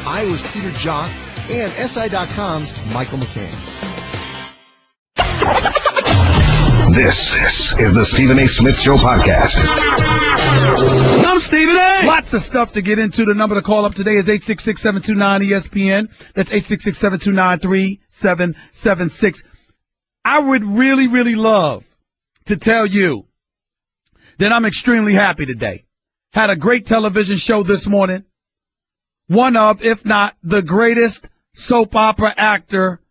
Iowa's Peter Jock, and SI.com's Michael McCann. This is the Stephen A. Smith Show podcast. I'm Stephen A. Lots of stuff to get into. The number to call up today is 866-729-ESPN. That's 866-729-3776. I would really, really love to tell you that I'm extremely happy today. Had a great television show this morning. One of, if not the greatest soap opera actor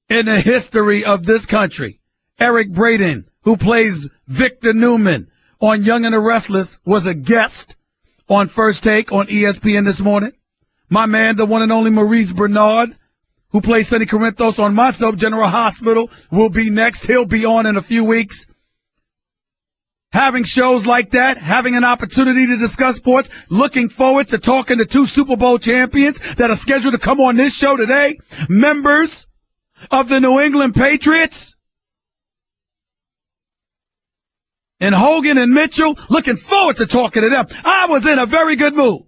in the history of this country. Eric Braeden, who plays Victor Newman on Young and the Restless, was a guest on First Take on ESPN this morning. My man, the one and only Maurice Bernard, who plays Sonny Corinthos on my soap, General Hospital, will be next. He'll be on in a few weeks. Having shows like that, having an opportunity to discuss sports, looking forward to talking to two Super Bowl champions that are scheduled to come on this show today, members of the New England Patriots, and Hogan and Mitchell, looking forward to talking to them. I was in a very good mood.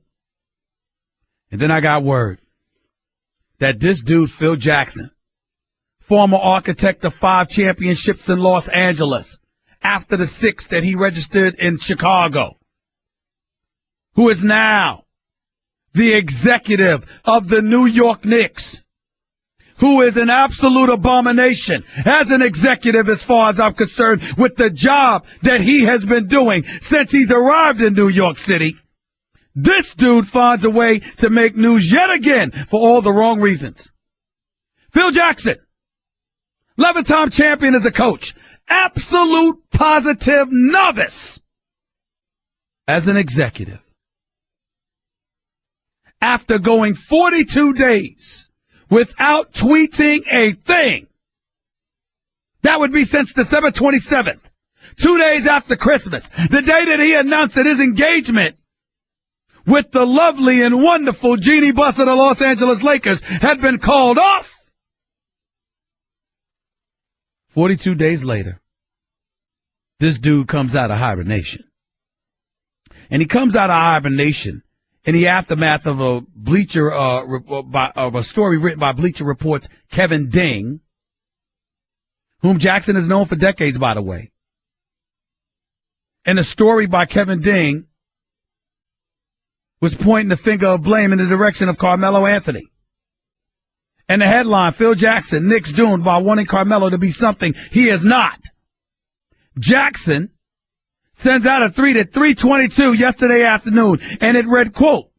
And then I got word that this dude, Phil Jackson, former architect of 5 championships in Los Angeles, after the 6 that he registered in Chicago, who is now the executive of the New York Knicks, who is an absolute abomination as an executive as far as I'm concerned with the job that he has been doing since he's arrived in New York City. This dude finds a way to make news yet again for all the wrong reasons. Phil Jackson, 11-time champion as a coach, absolute positive novice as an executive. After going 42 days without tweeting a thing, that would be since December 27th, 2 days after Christmas, the day that he announced that his engagement with the lovely and wonderful Jeannie Buss of the Los Angeles Lakers had been called off. 42 days later, this dude comes out of hibernation. And he comes out of hibernation in the aftermath of a story written by Bleacher Report's Kevin Ding, whom Jackson has known for decades, by the way. And a story by Kevin Ding was pointing the finger of blame in the direction of Carmelo Anthony. And the headline, Phil Jackson, Knicks doomed by wanting Carmelo to be something he is not. Jackson sends out a tweet at 3:22 yesterday afternoon, and it read, quote,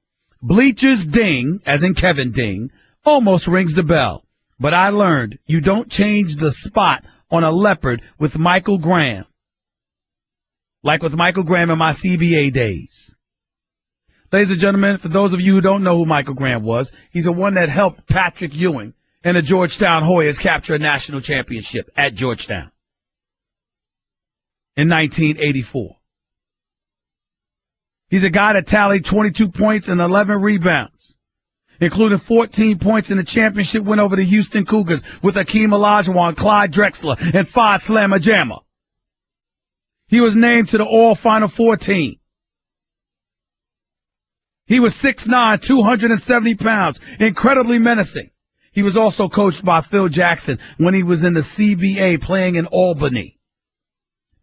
Bleacher's Ding, as in Kevin Ding, almost rings the bell. But I learned you don't change the spot on a leopard with Michael Graham. Like with Michael Graham in my CBA days. Ladies and gentlemen, for those of you who don't know who Michael Graham was, he's the one that helped Patrick Ewing and the Georgetown Hoyas capture a national championship at Georgetown in 1984. He's a guy that tallied 22 points and 11 rebounds, including 14 points in the championship win over the Houston Cougars with Akeem Olajuwon, Clyde Drexler, and Phi Slamma Jamma. He was named to the All-Final Four team. He was 6'9", 270 pounds, incredibly menacing. He was also coached by Phil Jackson when he was in the CBA playing in Albany.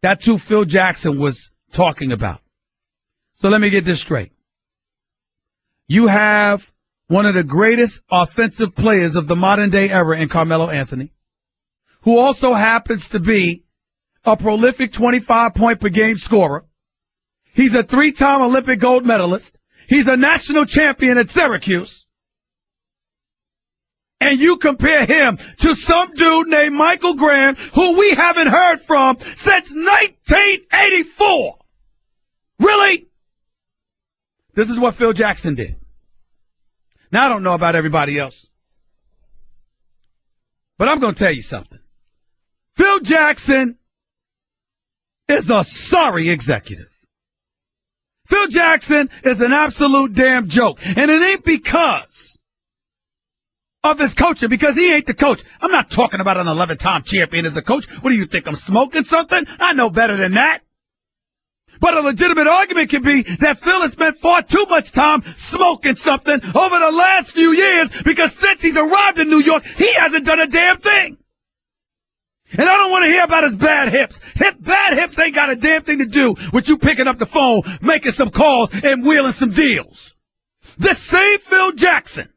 That's who Phil Jackson was talking about. So let me get this straight. You have one of the greatest offensive players of the modern day era in Carmelo Anthony, who also happens to be a prolific 25-point per game scorer. He's a 3-time Olympic gold medalist. He's a national champion at Syracuse. And you compare him to some dude named Michael Graham, who we haven't heard from since 1984. Really? This is what Phil Jackson did. Now, I don't know about everybody else, but I'm going to tell you something. Phil Jackson is a sorry executive. Phil Jackson is an absolute damn joke. And it ain't because of his coaching, because he ain't the coach. I'm not talking about an 11-time champion as a coach. What do you think? I'm smoking something? I know better than that. But a legitimate argument can be that Phil has spent far too much time smoking something over the last few years because since he's arrived in New York, he hasn't done a damn thing. And I don't want to hear about his bad hips. Bad hips ain't got a damn thing to do with you picking up the phone, making some calls, and wheeling some deals. This same Phil Jackson,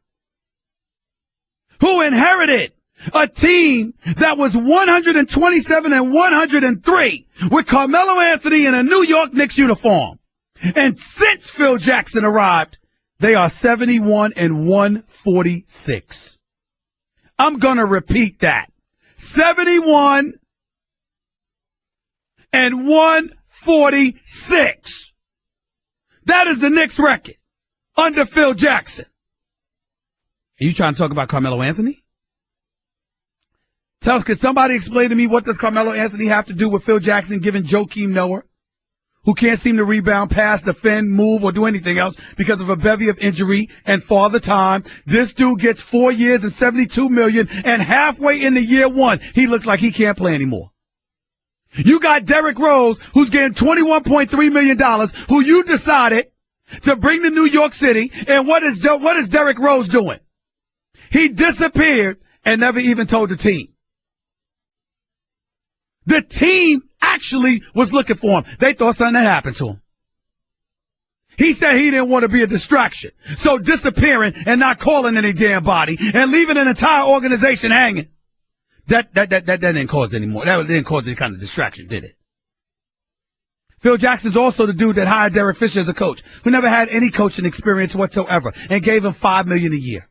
who inherited a team that was 127-103 with Carmelo Anthony in a New York Knicks uniform. And since Phil Jackson arrived, they are 71-146. I'm going to repeat that. 71-146. That is the Knicks record under Phil Jackson. Are you trying to talk about Carmelo Anthony? Could somebody explain to me what does Carmelo Anthony have to do with Phil Jackson giving Joakim Noah, who can't seem to rebound, pass, defend, move, or do anything else because of a bevy of injury and father time? This dude gets 4 years and $72 million, and halfway into year one, he looks like he can't play anymore. You got Derrick Rose, who's getting $21.3 million, who you decided to bring to New York City, and what is Derrick Rose doing? He disappeared and never even told the team. The team actually was looking for him. They thought something had happened to him. He said he didn't want to be a distraction. So disappearing and not calling any damn body and leaving an entire organization hanging. That didn't cause any more. That didn't cause any kind of distraction, did it? Phil Jackson's also the dude that hired Derek Fisher as a coach, who never had any coaching experience whatsoever and gave him $5 million a year.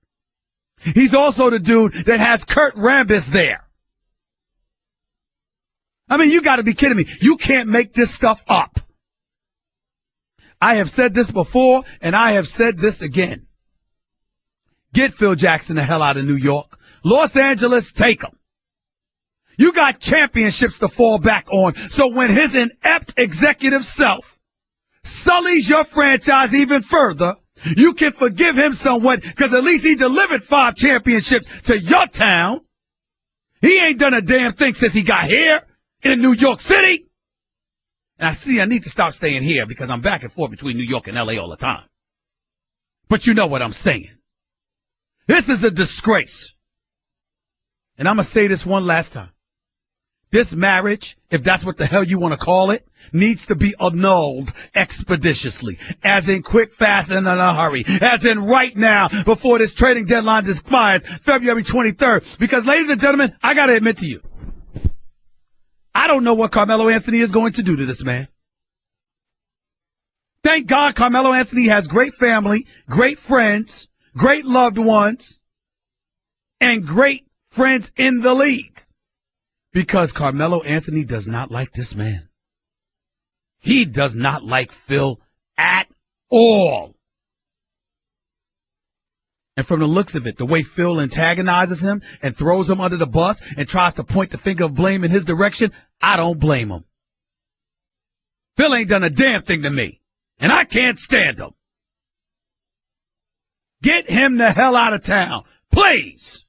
He's also the dude that has Kurt Rambis there. I mean, you got to be kidding me. You can't make this stuff up. I have said this before, and I have said this again. Get Phil Jackson the hell out of New York. Los Angeles, take him. You got championships to fall back on, so when his inept executive self sullies your franchise even further, you can forgive him somewhat, because at least he delivered 5 championships to your town. He ain't done a damn thing since he got here in New York City. And I need to start staying here because I'm back and forth between New York and LA all the time. But you know what I'm saying. This is a disgrace. And I'm going to say this one last time. This marriage, if that's what the hell you want to call it, needs to be annulled expeditiously, as in quick, fast, and in a hurry, as in right now before this trading deadline expires February 23rd. Because, ladies and gentlemen, I got to admit to you, I don't know what Carmelo Anthony is going to do to this man. Thank God Carmelo Anthony has great family, great friends, great loved ones, and great friends in the league. Because Carmelo Anthony does not like this man. He does not like Phil at all. And from the looks of it, the way Phil antagonizes him and throws him under the bus and tries to point the finger of blame in his direction, I don't blame him. Phil ain't done a damn thing to me, and I can't stand him. Get him the hell out of town, please.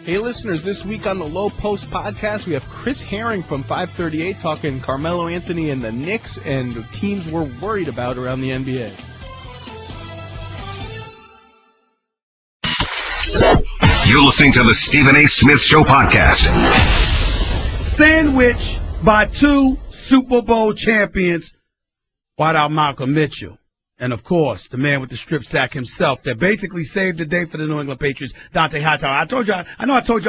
Hey, listeners, this week on the Low Post podcast, we have Chris Herring from 538 talking Carmelo Anthony and the Knicks and the teams we're worried about around the NBA. You're listening to the Stephen A. Smith Show podcast. Sandwiched by 2 Super Bowl champions, wideout Malcolm Mitchell. And, of course, the man with the strip sack himself that basically saved the day for the New England Patriots, Dante Hightower. I told y'all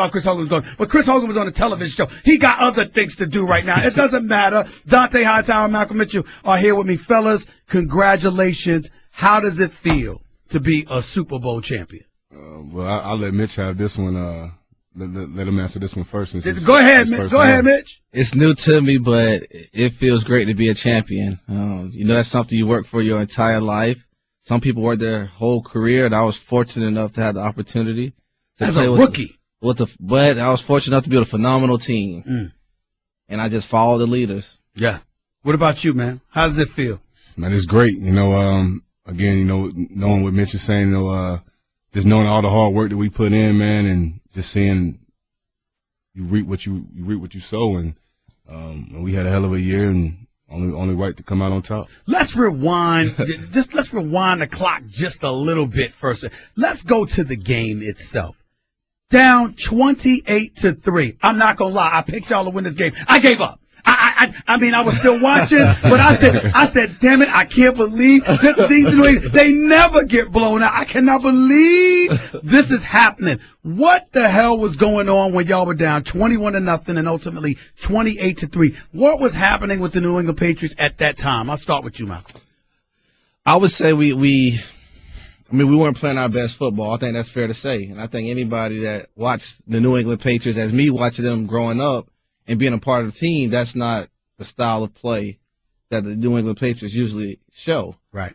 Chris Hogan was going, but Chris Hogan was on a television show. He got other things to do right now. It doesn't matter. Dante Hightower and Malcolm Mitchell are here with me. Fellas, congratulations. How does it feel to be a Super Bowl champion? Well, I'll let Mitch have this one. Let him answer this one first. Go ahead, Mitch. It's new to me, but it feels great to be a champion. That's something you work for your entire life. Some people work their whole career, and I was fortunate enough to have the opportunity to as play a rookie. But I was fortunate enough to be with a phenomenal team. and I just follow the leaders. Yeah. What about you, man? How does it feel? Man, it's great. Again, knowing what Mitch is saying, just knowing all the hard work that we put in, man, and just seeing you reap what you sow, and we had a hell of a year, and only right to come out on top. Let's rewind. Let's rewind the clock just a little bit first. Let's go to the game itself. Down 28-3. I'm not gonna lie. I picked y'all to win this game. I gave up. I was still watching, but I said, damn it, I can't believe they never get blown out. I cannot believe this is happening. What the hell was going on when y'all were down 21-0 and ultimately 28-3? What was happening with the New England Patriots at that time? I'll start with you, Malcolm. I would say we weren't playing our best football. I think that's fair to say. And I think anybody that watched the New England Patriots as me watching them growing up and being a part of the team, that's not the style of play that the New England Patriots usually show. Right.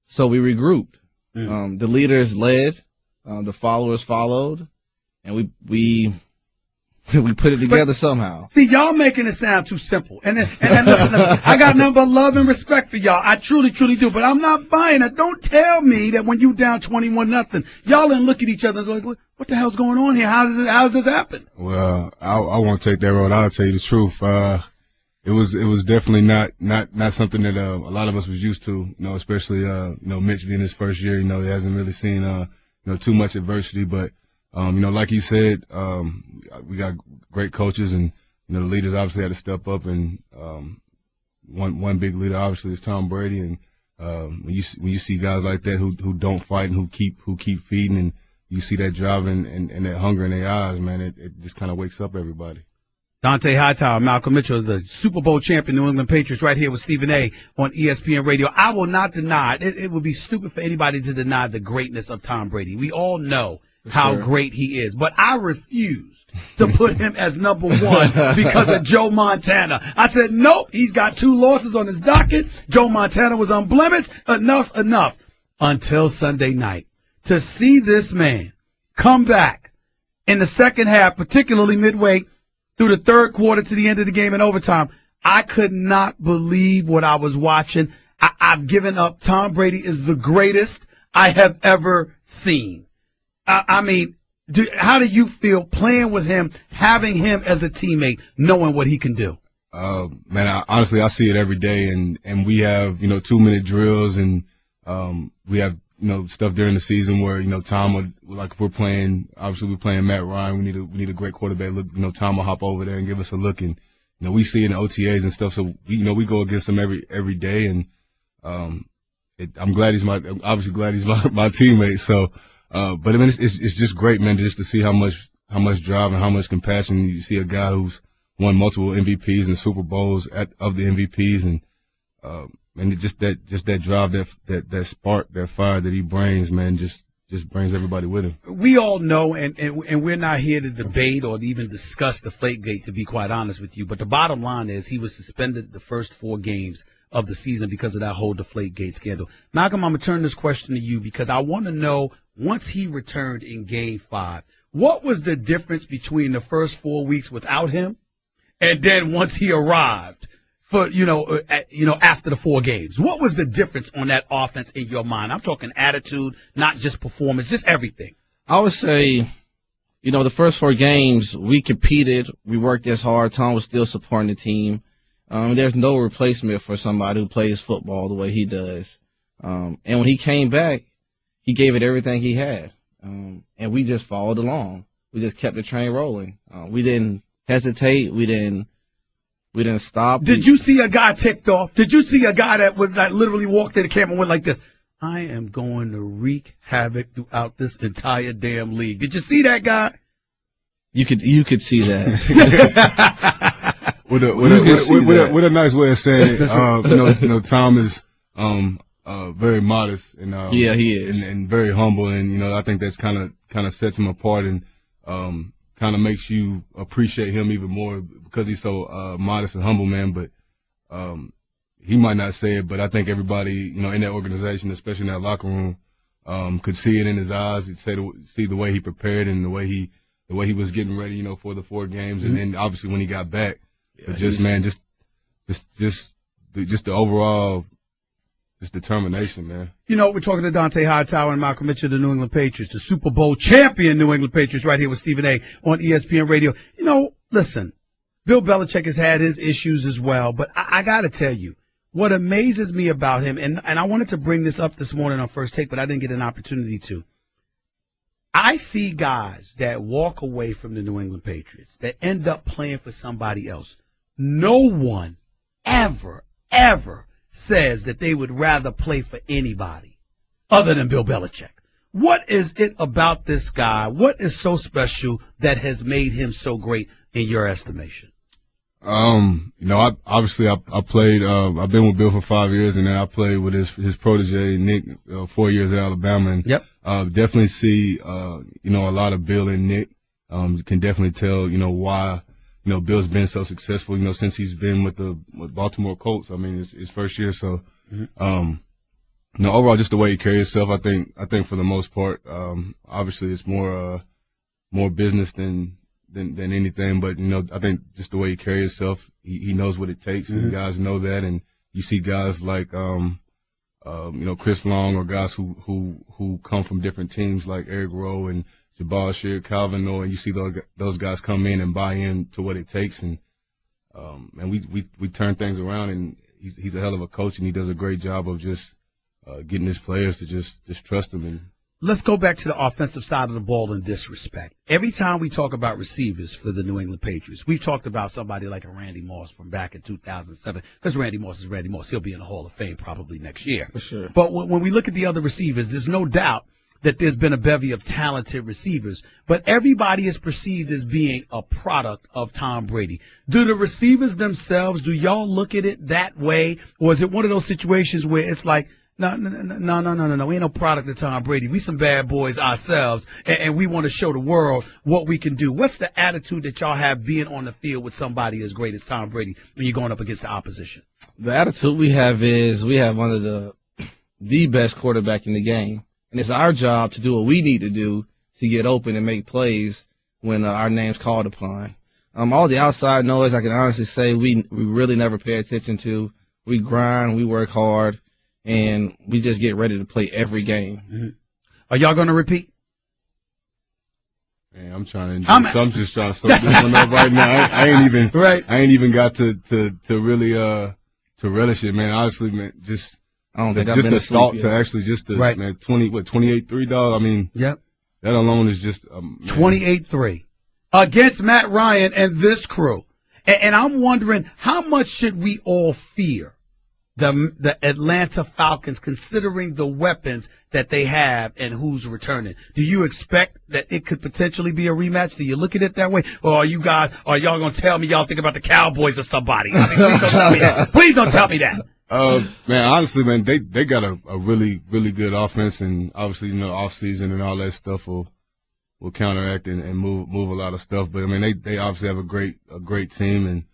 So we regrouped. The leaders led, the followers followed, and we put it together somehow. See, y'all making it sound too simple. And listen, I got nothing but love and respect for y'all. I truly, truly do. But I'm not buying it. Don't tell me that when you down 21-0, y'all didn't look at each other and like, what the hell's going on here? How does this happen? Well, I won't take that road. I'll tell you the truth. It was definitely not something that a lot of us was used to. Especially Mitch being his first year. He hasn't really seen too much adversity. But like he said, we got great coaches, and the leaders obviously had to step up. And one big leader obviously is Tom Brady. And when you see guys like that who don't fight and who keep feeding, and you see that drive and that hunger in their eyes, man, it just kind of wakes up everybody. Dante Hightower, Malcolm Mitchell, the Super Bowl champion New England Patriots, right here with Stephen A. on ESPN Radio. I will not deny, it would be stupid for anybody to deny the greatness of Tom Brady. We all know how great he is, but I refuse to put him as number one because of Joe Montana. I said, nope, he's got 2 losses on his docket. Joe Montana was unblemished. Enough's enough. Until Sunday night. To see this man come back in the second half, particularly midway through the third quarter to the end of the game in overtime, I could not believe what I was watching. I've given up. Tom Brady is the greatest I have ever seen. How do you feel playing with him, having him as a teammate, knowing what he can do? Man, honestly, I see it every day, and we have 2-minute drills, and we have stuff during the season where Tom would, like, if we're playing Matt Ryan, we need a great quarterback. Look, Tom will hop over there and give us a look, and we see it in OTAs and stuff. So we go against him every day, and I'm glad he's my teammate. So, but I mean, it's just great, man, just to see how much drive and how much compassion. You see a guy who's won multiple MVPs and Super Bowls of the MVPs, and just that drive, that spark, that fire that he brings, man, just brings everybody with him. We all know, and we're not here to debate or even discuss Deflategate, to be quite honest with you. But the bottom line is he was suspended the first 4 games of the season because of that whole Deflategate scandal. Malcolm, I'm going to turn this question to you because I want to know, once he returned in Game 5, what was the difference between the first 4 weeks without him and then once he arrived? For after the 4 games, what was the difference on that offense in your mind? I'm talking attitude, not just performance, just everything. I would say, the first 4 games we competed, we worked as hard. Tom was still supporting the team. There's no replacement for somebody who plays football the way he does. And when he came back, he gave it everything he had, and we just followed along. We just kept the train rolling. We didn't hesitate. We didn't stop. Did you see a guy ticked off? Did you see a guy that was like literally walked to the camera and went like this? I am going to wreak havoc throughout this entire damn league. Did you see that guy? You could see that. with a nice way of saying it. Tom is very modest and yeah, he is, and very humble, and I think that's kind of sets him apart, and kind of makes you appreciate him even more because he's so modest and humble, man. But he might not say it, but I think everybody, in that organization, especially in that locker room, could see it in his eyes. He'd see the way he prepared and the way he was getting ready, for the 4 games. Mm-hmm. And then obviously when he got back, but just the overall determination, man. You know, we're talking to Dante Hightower and Malcolm Mitchell, the New England Patriots, the Super Bowl champion New England Patriots, right here with Stephen A. on ESPN Radio. You know, listen, Bill Belichick has had his issues as well, but I got to tell you, what amazes me about him, and I wanted to bring this up this morning on First Take, but I didn't get an opportunity to. I see guys that walk away from the New England Patriots that end up playing for somebody else. No one ever says that they would rather play for anybody other than Bill Belichick. What is it about this guy? What is so special that has made him so great in your estimation? You know, I played, I've been with Bill for 5 years, and then I played with his protege, Nick, 4 years at Alabama. And, yep. Definitely see, you know, a lot of Bill and Nick. You can definitely tell, you know, why, you know, Bill's been so successful, you know, since he's been with Baltimore Colts. I mean, it's his first year. So, you know, overall, just the way he carries himself, I think for the most part, obviously it's more business than anything, but you know, I think just the way he carries himself, he knows what it takes, and guys know that. And you see guys like, you know, Chris Long, or guys who come from different teams like Eric Rowe and Jabal Shear, Calvin Noah, and you see those guys come in and buy in to what it takes, and we turn things around, and he's a hell of a coach, and he does a great job of just getting his players to just trust him. And let's go back to the offensive side of the ball in this respect. Every time we talk about receivers for the New England Patriots, we've talked about somebody like a Randy Moss from back in 2007, because Randy Moss is Randy Moss. He'll be in the Hall of Fame probably next year. For sure. But when we look at the other receivers, there's no doubt that there's been a bevy of talented receivers, but everybody is perceived as being a product of Tom Brady. Do the receivers themselves, do y'all look at it that way? Or is it one of those situations where it's like, no. We ain't no product of Tom Brady. We some bad boys ourselves, and we want to show the world what we can do. What's the attitude that y'all have being on the field with somebody as great as Tom Brady when you're going up against the opposition? The attitude we have is we have one of the best quarterback in the game, and it's our job to do what we need to do to get open and make plays when our name's called upon. All the outside noise, I can honestly say we really never pay attention to. We grind, we work hard, and we just get ready to play every game. Are y'all going to repeat? Man, I'm just trying to soak this one up right now. I ain't even got to really to relish it, man. Honestly, man, I don't think just I've been the thought asleep to yet. actually just the Right. man 28-3 dog. I mean, Yep. that alone is just 28-3 against Matt Ryan and this crew. And I'm wondering, how much should we all fear the Atlanta Falcons, considering the weapons that they have and who's returning? Do you expect that it could potentially be a rematch? Do you look at it that way? Or are y'all going to tell me y'all think about the Cowboys or somebody? I mean, please don't tell me that. Please don't tell me that. Man, honestly, man, they got a really, really good offense, and obviously, you know, off season and all that stuff will counteract and move a lot of stuff. But I mean, they obviously have a great team, and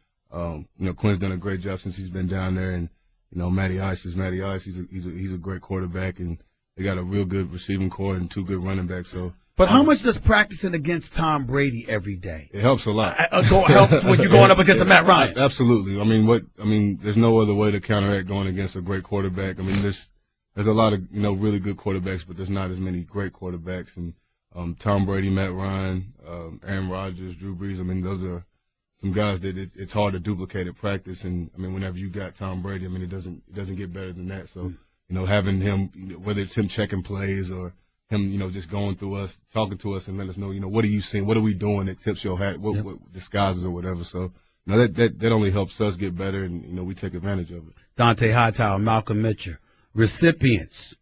you know, Quinn's done a great job since he's been down there, and you know, Matty Ice is Matty Ice. He's a great quarterback, and they got a real good receiving core and two good running backs. So, but how much does practicing against Tom Brady every day? It helps a lot. Helps when you're going up against a Matt Ryan. Absolutely. I mean, there's no other way to counteract going against a great quarterback. I mean, there's a lot of, you know, really good quarterbacks, but there's not as many great quarterbacks. And Tom Brady, Matt Ryan, Aaron Rodgers, Drew Brees. I mean, those are some guys that it's hard to duplicate at practice. And I mean, whenever you got Tom Brady, I mean, it doesn't get better than that. So, you know, having him, whether it's him checking plays or him, you know, just going through us, talking to us, and let us know, you know, what are you seeing? What are we doing that tips your hat? What disguises or whatever. So, you know, that only helps us get better, and you know, we take advantage of it. Dante Hightower, Malcolm Mitchell, recipients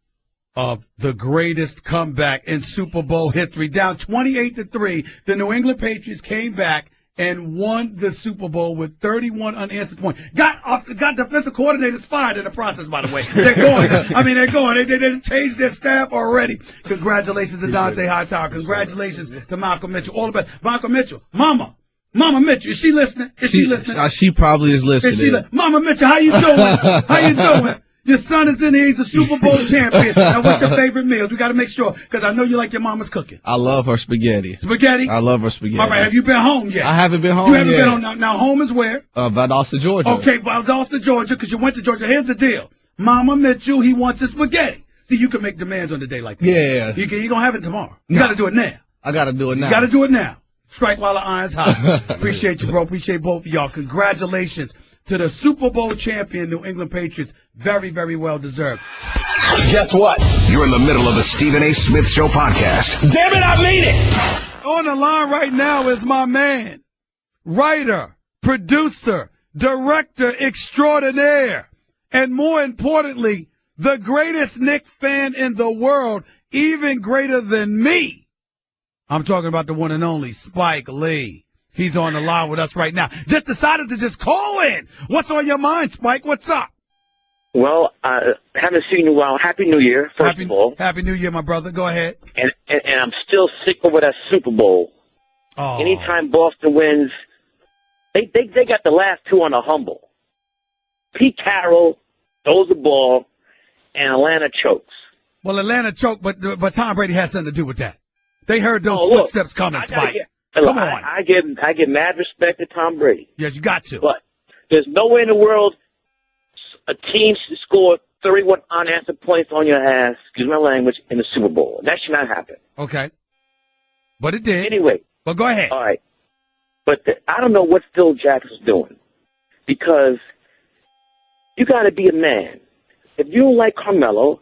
of the greatest comeback in Super Bowl history. Down 28-3, the New England Patriots came back and won the Super Bowl with 31 unanswered points. Got defensive coordinators fired in the process, by the way. They're going. They changed their staff already. Congratulations to Dante Hightower. Congratulations to Malcolm Mitchell. All the best. Malcolm Mitchell, Mama Mitchell, is she listening? Is she listening? She probably is listening. Mama Mitchell, how you doing? How you doing? Your son is in here. He's a Super Bowl champion. Now, what's your favorite meals? We got to make sure, because I know you like your mama's cooking. I love her spaghetti. Spaghetti? I love her spaghetti. All right, have you been home yet? I haven't been home You haven't yet. been home. Now, home is where? Valdosta, Georgia. Okay, Valdosta, Georgia, because you went to Georgia. Here's the deal. Mama Mitchell, he wants his spaghetti. See, you can make demands on the day like that. Yeah. You're going to have it tomorrow. You got to do it now. I got to do it now. You got to do it now. Strike while the iron's hot. Appreciate you, bro. Appreciate both of y'all. Congratulations to the Super Bowl champion New England Patriots. Very, very well deserved. Guess what? You're in the middle of the Stephen A. Smith Show podcast. Damn it, I mean it! On the line right now is my man, writer, producer, director extraordinaire, and more importantly, the greatest Knick fan in the world, even greater than me. I'm talking about the one and only Spike Lee. He's on the line with us right now. Just decided to just call in. What's on your mind, Spike? What's up? Well, haven't seen you in a while. Happy New Year, first of all. Happy New Year, my brother. Go ahead. And I'm still sick over that Super Bowl. Oh. Anytime Boston wins, they got the last two on the humble. Pete Carroll throws the ball, and Atlanta chokes. Well, Atlanta choked, but Tom Brady has something to do with that. They heard those Look, footsteps coming, Spike. Come on. I give mad respect to Tom Brady. Yes, you got to. But there's no way in the world a team should score 31 unanswered points on your ass, excuse my language, in the Super Bowl. That should not happen. Okay. But it did. Anyway. But go ahead. All right. But I don't know what Phil Jackson's doing, because you got to be a man. If you don't like Carmelo,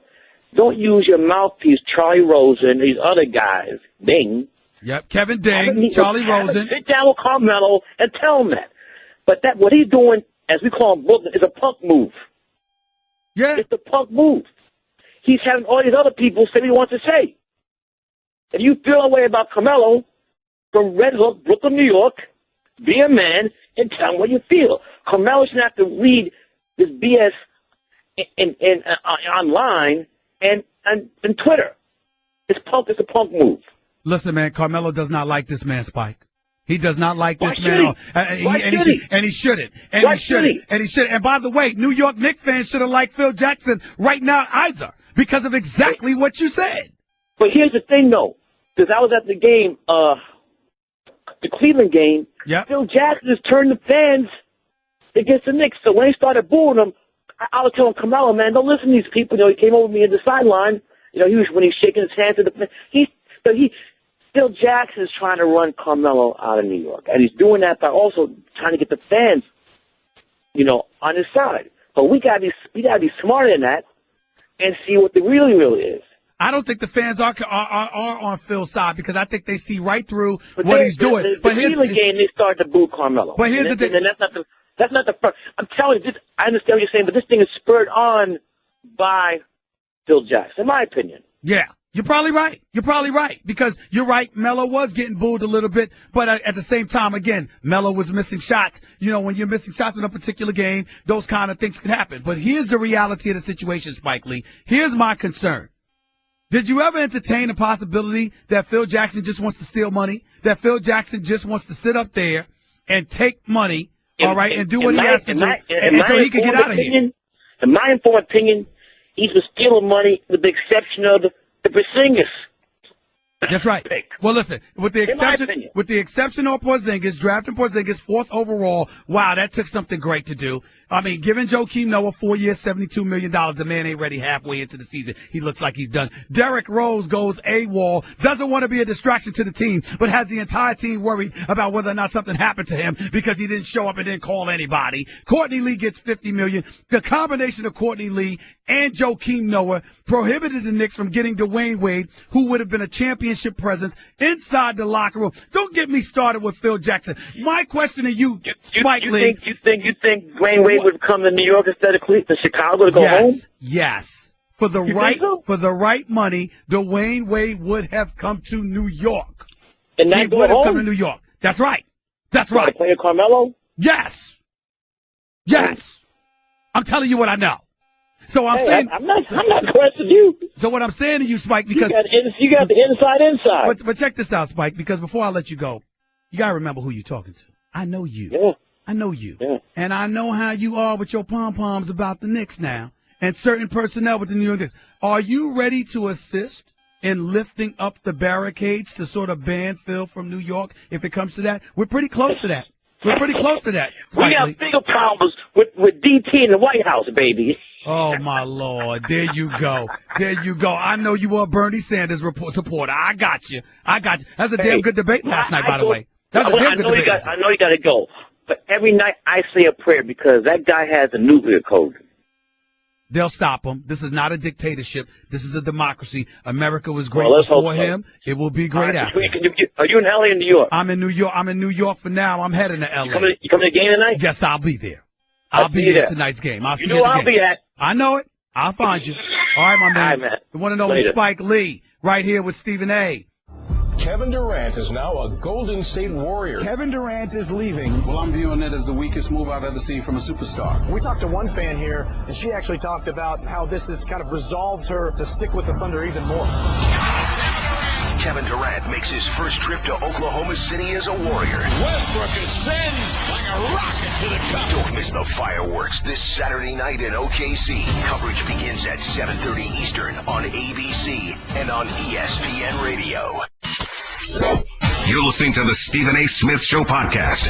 don't use your mouthpiece, Charlie Rosen, and these other guys, Ding. Yep, Kevin Ding, Charlie Rosen. Sit down with Carmelo and tell him that. But what he's doing, as we call him, Brooklyn, is a punk move. Yeah. It's a punk move. He's having all these other people say what he wants to say. If you feel a way about Carmelo, from Red Hook, Brooklyn, New York, be a man and tell him what you feel. Carmelo shouldn't have to read this BS online and Twitter. It's a punk move. Listen, man, Carmelo does not like this man, Spike. He does not like this Why man. should he? And he shouldn't. Why should he? And he shouldn't. And by the way, New York Knicks fans shouldn't like Phil Jackson right now either, because of exactly what you said. But here's the thing, though, because I was at the game, the Cleveland game. Yep. Phil Jackson has turned the fans against the Knicks. So when he started booing them, I was telling Carmelo, man, don't listen to these people. You know, he came over to me in the sideline. You know, when he's shaking his hands to the fans. Phil Jackson is trying to run Carmelo out of New York, and he's doing that by also trying to get the fans, you know, on his side. But we gotta be smarter than that and see what the really is. I don't think the fans are on Phil's side, because I think they see right through what he's doing. But here's the game, they start to boo Carmelo. But here's the thing. And that's not the first. I'm telling you, I understand what you're saying, but this thing is spurred on by Phil Jackson, in my opinion. Yeah. You're probably right. You're probably right, because you're right. Melo was getting booed a little bit, but at the same time, again, Melo was missing shots. You know, when you're missing shots in a particular game, those kind of things can happen. But here's the reality of the situation, Spike Lee. Here's my concern. Did you ever entertain the possibility that Phil Jackson just wants to steal money? That Phil Jackson just wants to sit up there and take money, all right, and do what he has to do, and so he can get out of here? In my informed opinion, he's been stealing money with the exception of the Porzingis. That's right. Well, listen, with the exception of Porzingis, drafting Porzingis 4th overall, wow, that took something great to do. I mean, giving Joakim Noah 4 years, $72 million. The man ain't ready halfway into the season. He looks like he's done. Derrick Rose goes AWOL, doesn't want to be a distraction to the team, but has the entire team worried about whether or not something happened to him because he didn't show up and didn't call anybody. Courtney Lee gets $50 million. The combination of Courtney Lee and Joakim Noah prohibited the Knicks from getting Dwayne Wade, who would have been a championship presence inside the locker room. Don't get me started with Phil Jackson. My question to you, Spike Lee. You think Dwayne Wade would come to New York instead of Chicago to go home? Yes. For the right money, Dwayne Wade would have come to New York. And he would have come to New York. That's right. That's right. Play Carmelo? Yes. Yes. I'm telling you what I know. So I'm saying I'm not questioning you. So what I'm saying to you, Spike, because you got the inside. But check this out, Spike, because before I let you go, you gotta remember who you're talking to. I know you. Yeah. I know you. Yeah. And I know how you are with your pom-poms about the Knicks now. and certain personnel with the New York Knicks. Are you ready to assist in lifting up the barricades to sort of ban Phil from New York if it comes to that? We're pretty close to that. We got bigger problems with DT in the White House, baby. Oh, my Lord. There you go. I know you are a Bernie Sanders supporter. I got you. That's a damn good debate last night, by the way. That's a damn good debate. I know you got to go. But every night I say a prayer because that guy has a nuclear code. They'll stop him. This is not a dictatorship. This is a democracy. America was great before him. It will be great after. Are you in LA or New York? I'm in New York. I'm in New York for now. I'm heading to LA. You coming to the game tonight? Yes, I'll be there. I'll be there tonight's game. I'll see you at the game. I'll be at. I know it. I'll find you. All right, my man. All right, man. The one and only Spike Lee, right here with Stephen A. Kevin Durant is now a Golden State Warrior. Kevin Durant is leaving. Well, I'm viewing it as the weakest move I've ever seen from a superstar. We talked to one fan here, and she actually talked about how this has kind of resolved her to stick with the Thunder even more. Kevin Durant makes his first trip to Oklahoma City as a Warrior. Westbrook ascends like a rocket to the cup. Don't miss the fireworks this Saturday night in OKC. Coverage begins at 7:30 Eastern on ABC and on ESPN Radio. You're listening to the Stephen A. Smith Show podcast.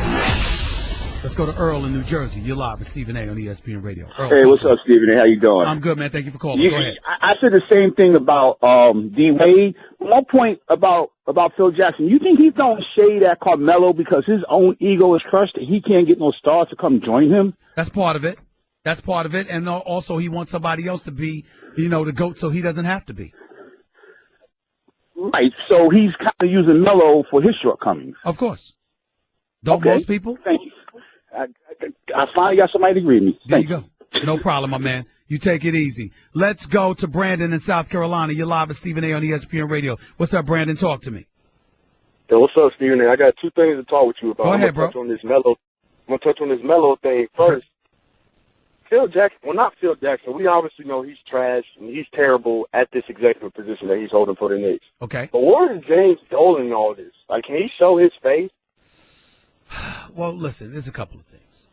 Let's go to Earl in New Jersey. You're live with Stephen A. on ESPN Radio. Earl, hey, what's up, Stephen A.? How you doing? I'm good, man. Thank you for calling. Go ahead. I said the same thing about D-Wade. One point about Phil Jackson. You think he's throwing shade at Carmelo because his own ego is crushed and he can't get no stars to come join him? That's part of it. And also he wants somebody else to be, the GOAT so he doesn't have to be. Right. So he's kind of using Melo for his shortcomings. Of course. Don't most people? Thank you. I finally got somebody to agree with me. There you go. No problem, my man. You take it easy. Let's go to Brandon in South Carolina. You're live with Stephen A. on ESPN Radio. What's up, Brandon? Talk to me. Yo, what's up, Stephen A? I got two things to talk with you about. Go ahead, bro. I'm going to touch on this Melo thing first. Phil Jackson, well, not Phil Jackson. We obviously know he's trash and he's terrible at this executive position that he's holding for the Knicks. Okay. But where is James Dolan in all this? Like, can he show his face? Well, listen, there's a couple of things.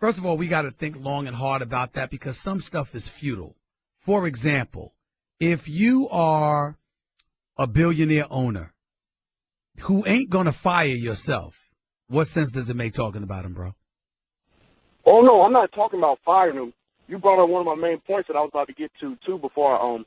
First of all, we got to think long and hard about that because some stuff is futile. For example, if you are a billionaire owner who ain't going to fire yourself, what sense does it make talking about him, bro? Oh, no, I'm not talking about firing him. You brought up one of my main points that I was about to get to, too, before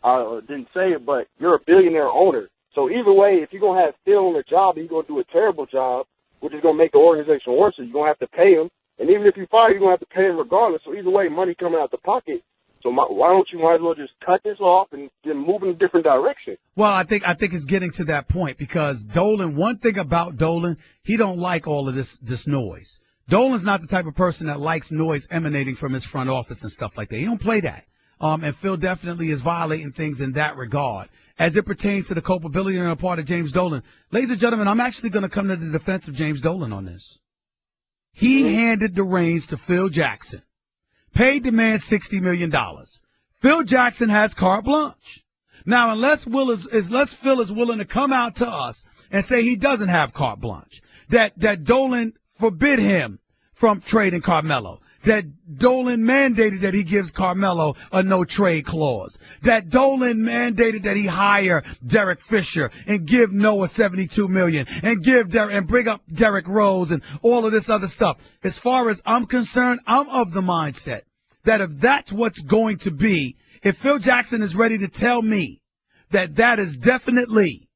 I didn't say it, but you're a billionaire owner. So either way, if you're going to have Phil on the job and he's going to do a terrible job, which is going to make the organization worse, so you're going to have to pay him. And even if you fire, you're going to have to pay him regardless. So either way, money coming out the pocket. So why don't you might as well just cut this off and then move in a different direction? Well, I think it's getting to that point because Dolan, one thing about Dolan, he don't like all of this noise. Dolan's not the type of person that likes noise emanating from his front office and stuff like that. He don't play that. And Phil definitely is violating things in that regard. As it pertains to the culpability on the part of James Dolan, ladies and gentlemen, I'm actually going to come to the defense of James Dolan on this. He handed the reins to Phil Jackson, paid the man $60 million. Phil Jackson has carte blanche. Now, unless Phil is willing to come out to us and say he doesn't have carte blanche, that Dolan forbid him from trading Carmelo, that Dolan mandated that he gives Carmelo a no-trade clause, that Dolan mandated that he hire Derek Fisher and give Noah $72 million and bring up Derrick Rose and all of this other stuff. As far as I'm concerned, I'm of the mindset that if that's what's going to be, if Phil Jackson is ready to tell me that is definitely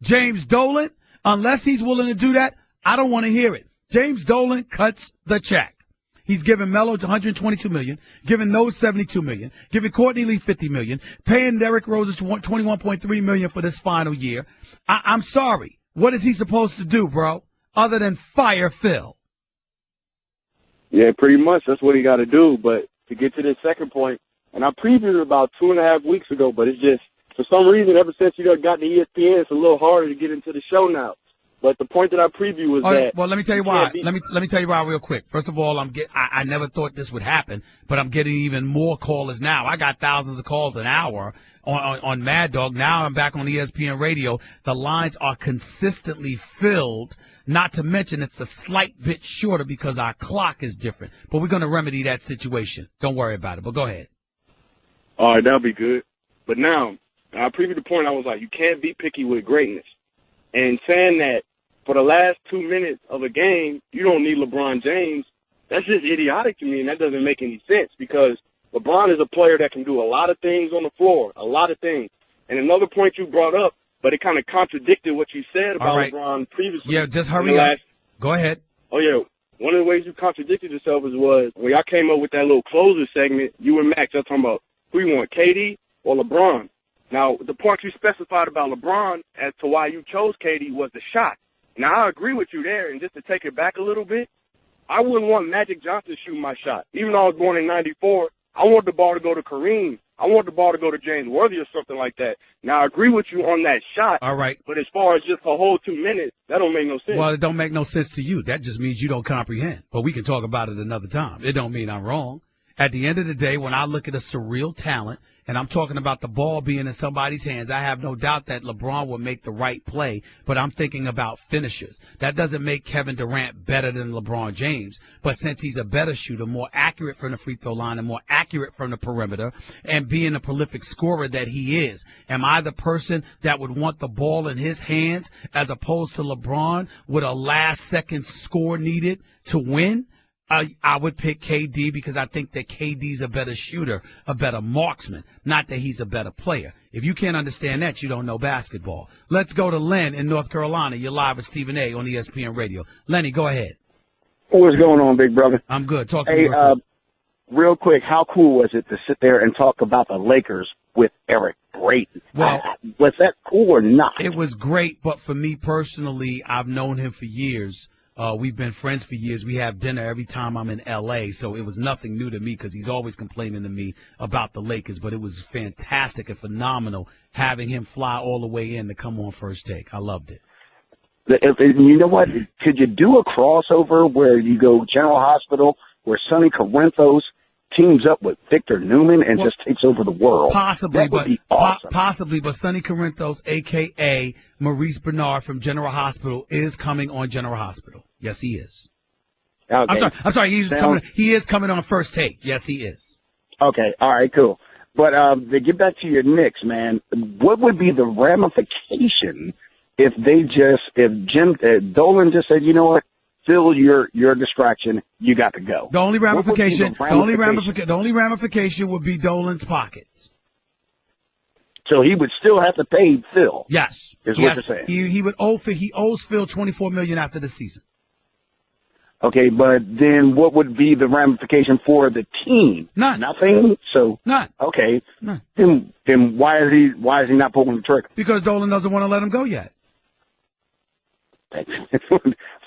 James Dolan, unless he's willing to do that, I don't want to hear it. James Dolan cuts the check. He's giving Melo $122 million, giving Noah $72 million, giving Courtney Lee $50 million, paying Derrick Rose $21.3 million for this final year. I'm sorry. What is he supposed to do, bro, other than fire Phil? Yeah, pretty much. That's what he got to do. But to get to this second point, and I previewed it about 2.5 weeks ago, but it's just, for some reason, ever since you got to ESPN, it's a little harder to get into the show now. But the point that I previewed was that. Well, let me tell you why. Let me tell you why real quick. First of all, I never thought this would happen, but I'm getting even more callers now. I got thousands of calls an hour on Mad Dog. Now I'm back on ESPN Radio. The lines are consistently filled Not to mention it's a slight bit shorter because our clock is different. But we're going to remedy that situation. Don't worry about it. But go ahead. All right, that'll be good. But now, I previewed the point. I was like, you can't be picky with greatness. And saying that for the last 2 minutes of a game, you don't need LeBron James, that's just idiotic to me, and that doesn't make any sense because LeBron is a player that can do a lot of things on the floor, a lot of things. And another point you brought up, but it kind of contradicted what you said about LeBron previously. Yeah, just hurry up. Go ahead. Oh, yeah. One of the ways you contradicted yourself was when y'all came up with that little closer segment, you and Max, y'all talking about who you want, KD or LeBron. Now, the part you specified about LeBron as to why you chose KD was the shot. Now, I agree with you there, and just to take it back a little bit, I wouldn't want Magic Johnson to shoot my shot. Even though I was born in 94, I want the ball to go to Kareem. I want the ball to go to James Worthy or something like that. Now, I agree with you on that shot. All right. But as far as just a whole 2 minutes, that don't make no sense. Well, it don't make no sense to you. That just means you don't comprehend. But we can talk about it another time. It don't mean I'm wrong. At the end of the day, when I look at a surreal talent, and I'm talking about the ball being in somebody's hands, I have no doubt that LeBron will make the right play, but I'm thinking about finishers. That doesn't make Kevin Durant better than LeBron James, but since he's a better shooter, more accurate from the free throw line and more accurate from the perimeter, and being a prolific scorer that he is, am I the person that would want the ball in his hands as opposed to LeBron with a last-second score needed to win? I would pick KD because I think that KD's a better shooter, a better marksman, not that he's a better player. If you can't understand that, you don't know basketball. Let's go to Len in North Carolina. You're live with Stephen A. on ESPN Radio. Lenny, go ahead. What's going on, big brother? I'm good. Talk to me real quick. How cool was it to sit there and talk about the Lakers with Eric Brayton? Well, was that cool or not? It was great, but for me personally, I've known him for years. We've been friends for years. We have dinner every time I'm in L.A., so it was nothing new to me because he's always complaining to me about the Lakers, but it was fantastic and phenomenal having him fly all the way in to come on First Take. I loved it. You know what? Could you do a crossover where you go General Hospital where Sonny Corinthos teams up with Victor Newman and just takes over the world? Possibly, that would be awesome. Possibly, but Sonny Corinthos, a.k.a. Maurice Bernard from General Hospital, is coming on General Hospital. Yes, he is. Okay. I'm sorry. He is coming on First Take. Yes, he is. Okay. All right, cool. But to get back to your Knicks, man, what would be the ramification if Dolan just said, you know what? Phil, your distraction. You got to go. The only ramification would be Dolan's pockets. So he would still have to pay Phil. Yes, is what you're saying. He owes Phil $24 million after the season. Okay, but then what would be the ramification for the team? None. Nothing. So none. Okay. None. Then why is he not pulling the trigger? Because Dolan doesn't want to let him go yet.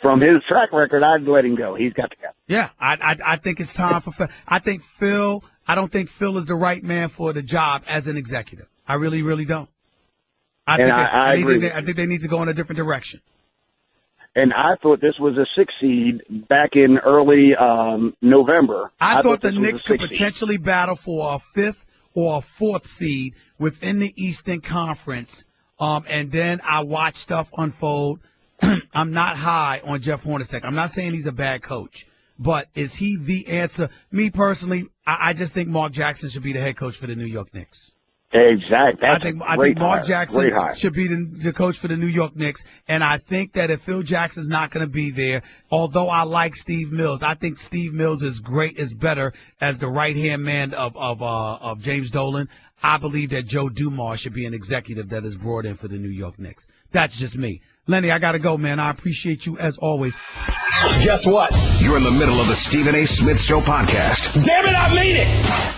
From his track record, I'd let him go. He's got to go. Yeah, I think it's time for Phil. I don't think Phil is the right man for the job as an executive. I really, really don't. I agree. I think they need to go in a different direction. And I thought this was a 6 seed back in early November. I thought the Knicks could potentially battle for a 5th or a 4th seed within the Eastern Conference. And then I watched stuff unfold. I'm not high on Jeff Hornacek. I'm not saying he's a bad coach, but is he the answer? Me personally, I just think Mark Jackson should be the head coach for the New York Knicks. Exactly. I think Mark Jackson should be the coach for the New York Knicks, and I think that if Phil Jackson's not going to be there, although I like Steve Mills, I think Steve Mills is better as the right-hand man of James Dolan. I believe that Joe Dumars should be an executive that is brought in for the New York Knicks. That's just me. Lenny, I got to go, man. I appreciate you as always. Guess what? You're in the middle of the Stephen A. Smith Show podcast. Damn it, I mean it!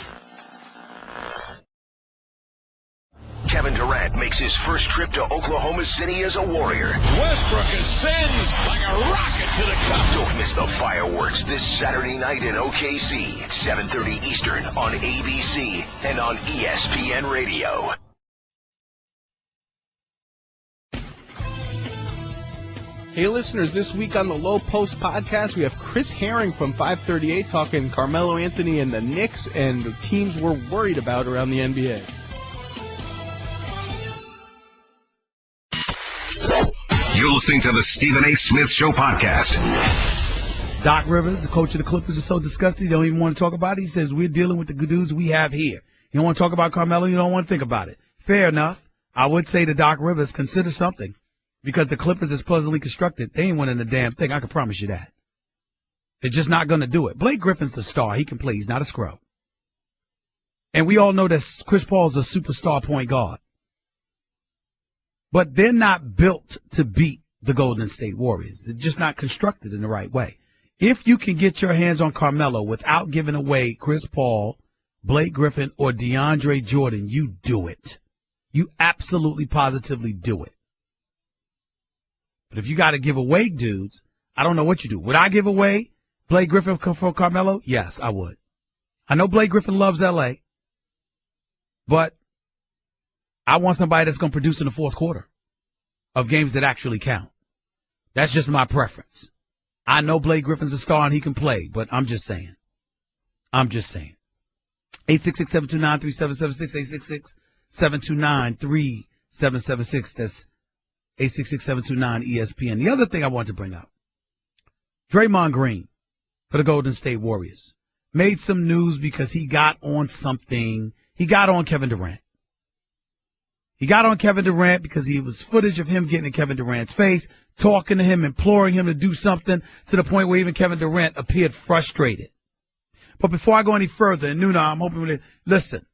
Kevin Durant makes his first trip to Oklahoma City as a Warrior. Westbrook ascends like a rocket to the cup. Don't miss the fireworks this Saturday night in OKC, 7:30 Eastern on ABC and on ESPN Radio. Hey, listeners, this week on the Low Post podcast, we have Chris Herring from 538 talking Carmelo Anthony and the Knicks and the teams we're worried about around the NBA. You're listening to the Stephen A. Smith Show podcast. Doc Rivers, the coach of the Clippers, is so disgusted he don't even want to talk about it. He says, we're dealing with the good dudes we have here. You don't want to talk about Carmelo, you don't want to think about it. Fair enough. I would say to Doc Rivers, consider something. Because the Clippers is pleasantly constructed. They ain't winning a damn thing. I can promise you that. They're just not going to do it. Blake Griffin's a star. He can play. He's not a scrub. And we all know that Chris Paul's a superstar point guard. But they're not built to beat the Golden State Warriors. They're just not constructed in the right way. If you can get your hands on Carmelo without giving away Chris Paul, Blake Griffin, or DeAndre Jordan, you do it. You absolutely positively do it. But if you got to give away dudes, I don't know what you do. Would I give away Blake Griffin for Carmelo? Yes, I would. I know Blake Griffin loves L.A., but I want somebody that's going to produce in the fourth quarter of games that actually count. That's just my preference. I know Blake Griffin's a star and he can play, but I'm just saying. 866-729-3776, 866-729-3776. That's 866-729-ESPN. The other thing I want to bring up, Draymond Green for the Golden State Warriors made some news because he got on something. He got on Kevin Durant. He got on Kevin Durant because he was footage of him getting in Kevin Durant's face, talking to him, imploring him to do something to the point where even Kevin Durant appeared frustrated. But before I go any further, and Nuna, I'm hoping to listen.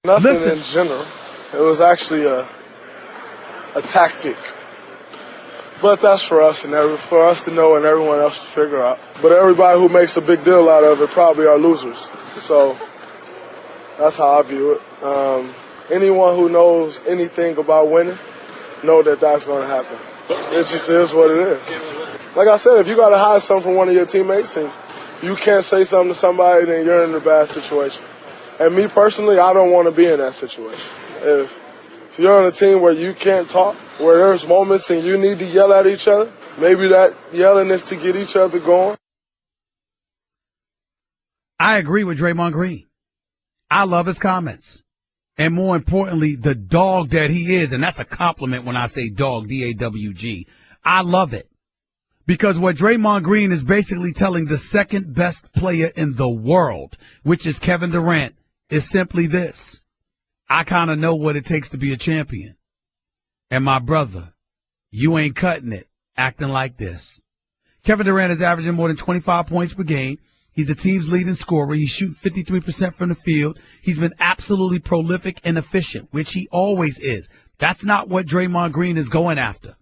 Nothing in general. It was actually a tactic. But that's for us for us to know and everyone else to figure out. But everybody who makes a big deal out of it probably are losers. So that's how I view it. Anyone who knows anything about winning know that that's going to happen. It just is what it is. Like I said, if you got to hide something from one of your teammates and you can't say something to somebody, then you're in a bad situation. And me personally, I don't want to be in that situation. If you're on a team where you can't talk, where there's moments and you need to yell at each other, maybe that yelling is to get each other going. I agree with Draymond Green. I love his comments. And more importantly, the dog that he is, and that's a compliment when I say dog, D-A-W-G. I love it. Because what Draymond Green is basically telling the second best player in the world, which is Kevin Durant, is simply this. I kind of know what it takes to be a champion. And my brother, you ain't cutting it acting like this. Kevin Durant is averaging more than 25 points per game. He's the team's leading scorer. He's shooting 53% from the field. He's been absolutely prolific and efficient, which he always is. That's not what Draymond Green is going after.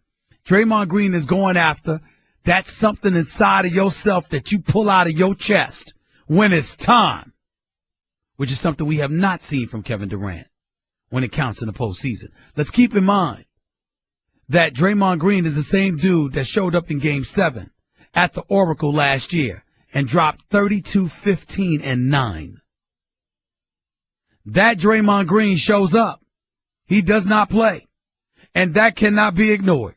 Draymond Green is going after that's something inside of yourself that you pull out of your chest when it's time, which is something we have not seen from Kevin Durant when it counts in the postseason. Let's keep in mind that Draymond Green is the same dude that showed up in Game 7 at the Oracle last year and dropped 32, 15, and 9. That Draymond Green shows up. He does not play. And that cannot be ignored.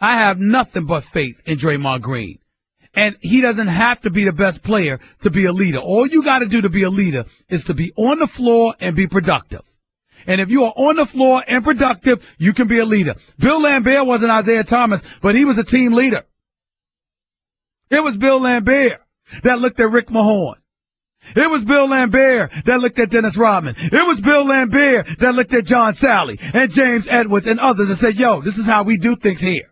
I have nothing but faith in Draymond Green. And he doesn't have to be the best player to be a leader. All you got to do to be a leader is to be on the floor and be productive. And if you are on the floor and productive, you can be a leader. Bill Laimbeer wasn't Isaiah Thomas, but he was a team leader. It was Bill Laimbeer that looked at Rick Mahorn. It was Bill Laimbeer that looked at Dennis Rodman. It was Bill Laimbeer that looked at John Sally and James Edwards and others and said, yo, this is how we do things here.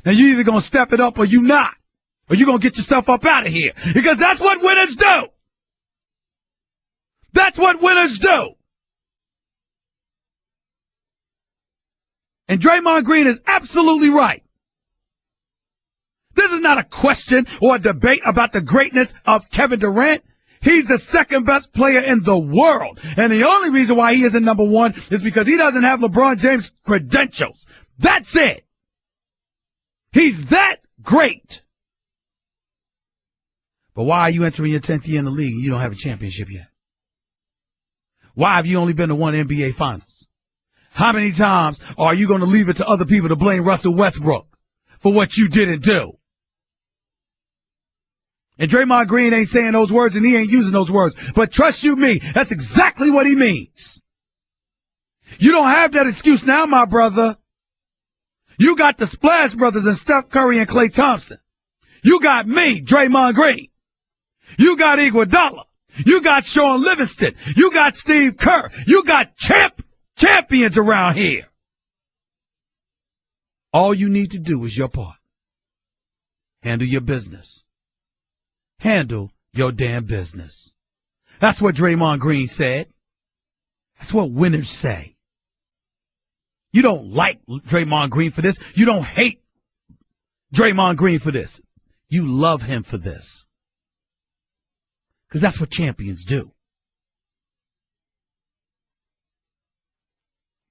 Now you either going to step it up or you not. Or you're going to get yourself up out of here. Because that's what winners do. That's what winners do. And Draymond Green is absolutely right. This is not a question or a debate about the greatness of Kevin Durant. He's the second best player in the world. And the only reason why he isn't number one is because he doesn't have LeBron James' credentials. That's it. He's that great. But why are you entering your 10th year in the league and you don't have a championship yet? Why have you only been to one NBA Finals? How many times are you going to leave it to other people to blame Russell Westbrook for what you didn't do? And Draymond Green ain't saying those words and he ain't using those words. But trust you me, that's exactly what he means. You don't have that excuse now, my brother. You got the Splash Brothers and Steph Curry and Klay Thompson. You got me, Draymond Green. You got Iguodala. You got Sean Livingston. You got Steve Kerr. You got champions around here. All you need to do is your part. Handle your business. Handle your damn business. That's what Draymond Green said. That's what winners say. You don't like Draymond Green for this. You don't hate Draymond Green for this. You love him for this. Because that's what champions do.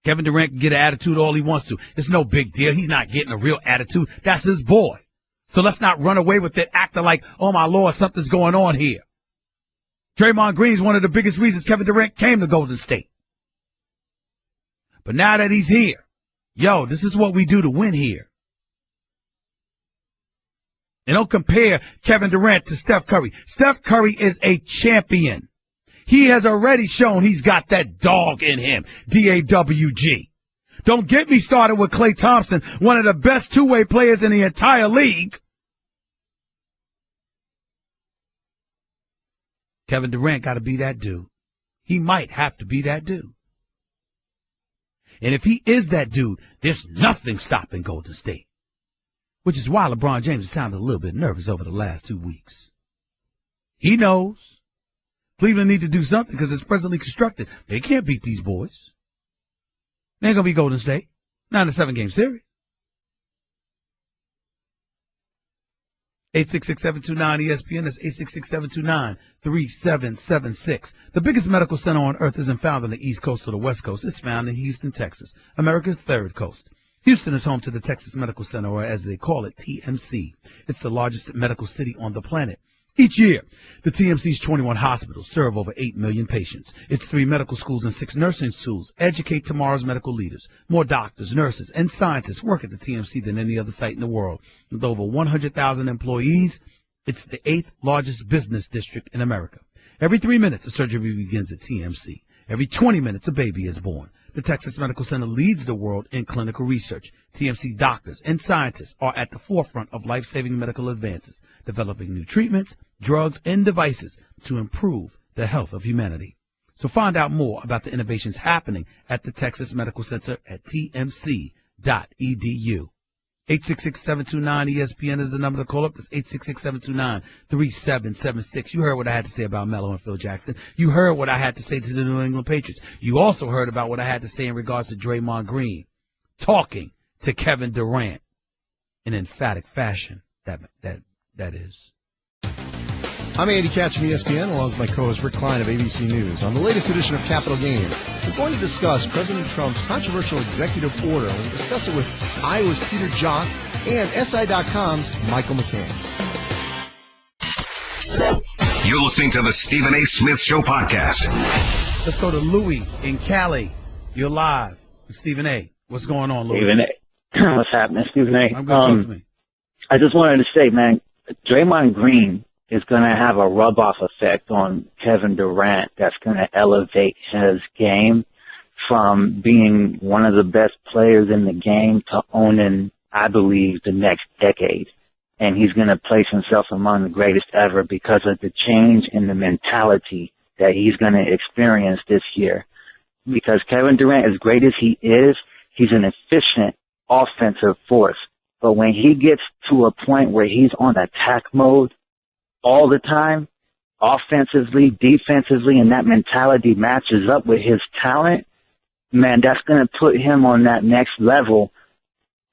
Kevin Durant can get an attitude all he wants to. It's no big deal. He's not getting a real attitude. That's his boy. So let's not run away with it acting like, oh, my Lord, something's going on here. Draymond Green is one of the biggest reasons Kevin Durant came to Golden State. But now that he's here, yo, this is what we do to win here. And don't compare Kevin Durant to Steph Curry. Steph Curry is a champion. He has already shown he's got that dog in him, D-A-W-G. Don't get me started with Klay Thompson, one of the best two-way players in the entire league. Kevin Durant got to be that dude. He might have to be that dude. And if he is that dude, there's nothing stopping Golden State. Which is why LeBron James has sounded a little bit nervous over the last 2 weeks. He knows Cleveland needs to do something because it's presently constructed. They can't beat these boys. They ain't going to be Golden State. Not in a 7-game series. 866-729-ESPN. That's 866-729-3776. The biggest medical center on earth isn't found on the East Coast or the West Coast. It's found in Houston, Texas, America's third coast. Houston is home to the Texas Medical Center, or as they call it, TMC. It's the largest medical city on the planet. Each year, the TMC's 21 hospitals serve over 8 million patients. Its 3 medical schools and 6 nursing schools educate tomorrow's medical leaders. More doctors, nurses, and scientists work at the TMC than any other site in the world. With over 100,000 employees, it's the 8th largest business district in America. Every 3 minutes, a surgery begins at TMC. Every 20 minutes, a baby is born. The Texas Medical Center leads the world in clinical research. TMC doctors and scientists are at the forefront of life-saving medical advances, developing new treatments, drugs, and devices to improve the health of humanity. So find out more about the innovations happening at the Texas Medical Center at tmc.edu. 866-729-ESPN is the number to call up. That's 866-729-3776. You heard what I had to say about Melo and Phil Jackson. You heard what I had to say to the New England Patriots. You also heard about what I had to say in regards to Draymond Green talking to Kevin Durant in emphatic fashion. That is. I'm Andy Katz from ESPN, along with my co-host Rick Klein of ABC News. On the latest edition of Capital Gain, we're going to discuss President Trump's controversial executive order. We'll discuss it with Iowa's Peter Jock and SI.com's Michael McCann. You're listening to the Stephen A. Smith Show podcast. Let's go to Louis in Cali. You're live with Stephen A. What's going on, Louis? Stephen A. What's happening, Stephen A? I'm good. Talk to me. I just wanted to say, man, Draymond Green is going to have a rub-off effect on Kevin Durant that's going to elevate his game from being one of the best players in the game to owning, I believe, the next decade. And he's going to place himself among the greatest ever because of the change in the mentality that he's going to experience this year. Because Kevin Durant, as great as he is, he's an efficient offensive force. But when he gets to a point where he's on attack mode all the time, offensively, defensively, and that mentality matches up with his talent, man, that's going to put him on that next level,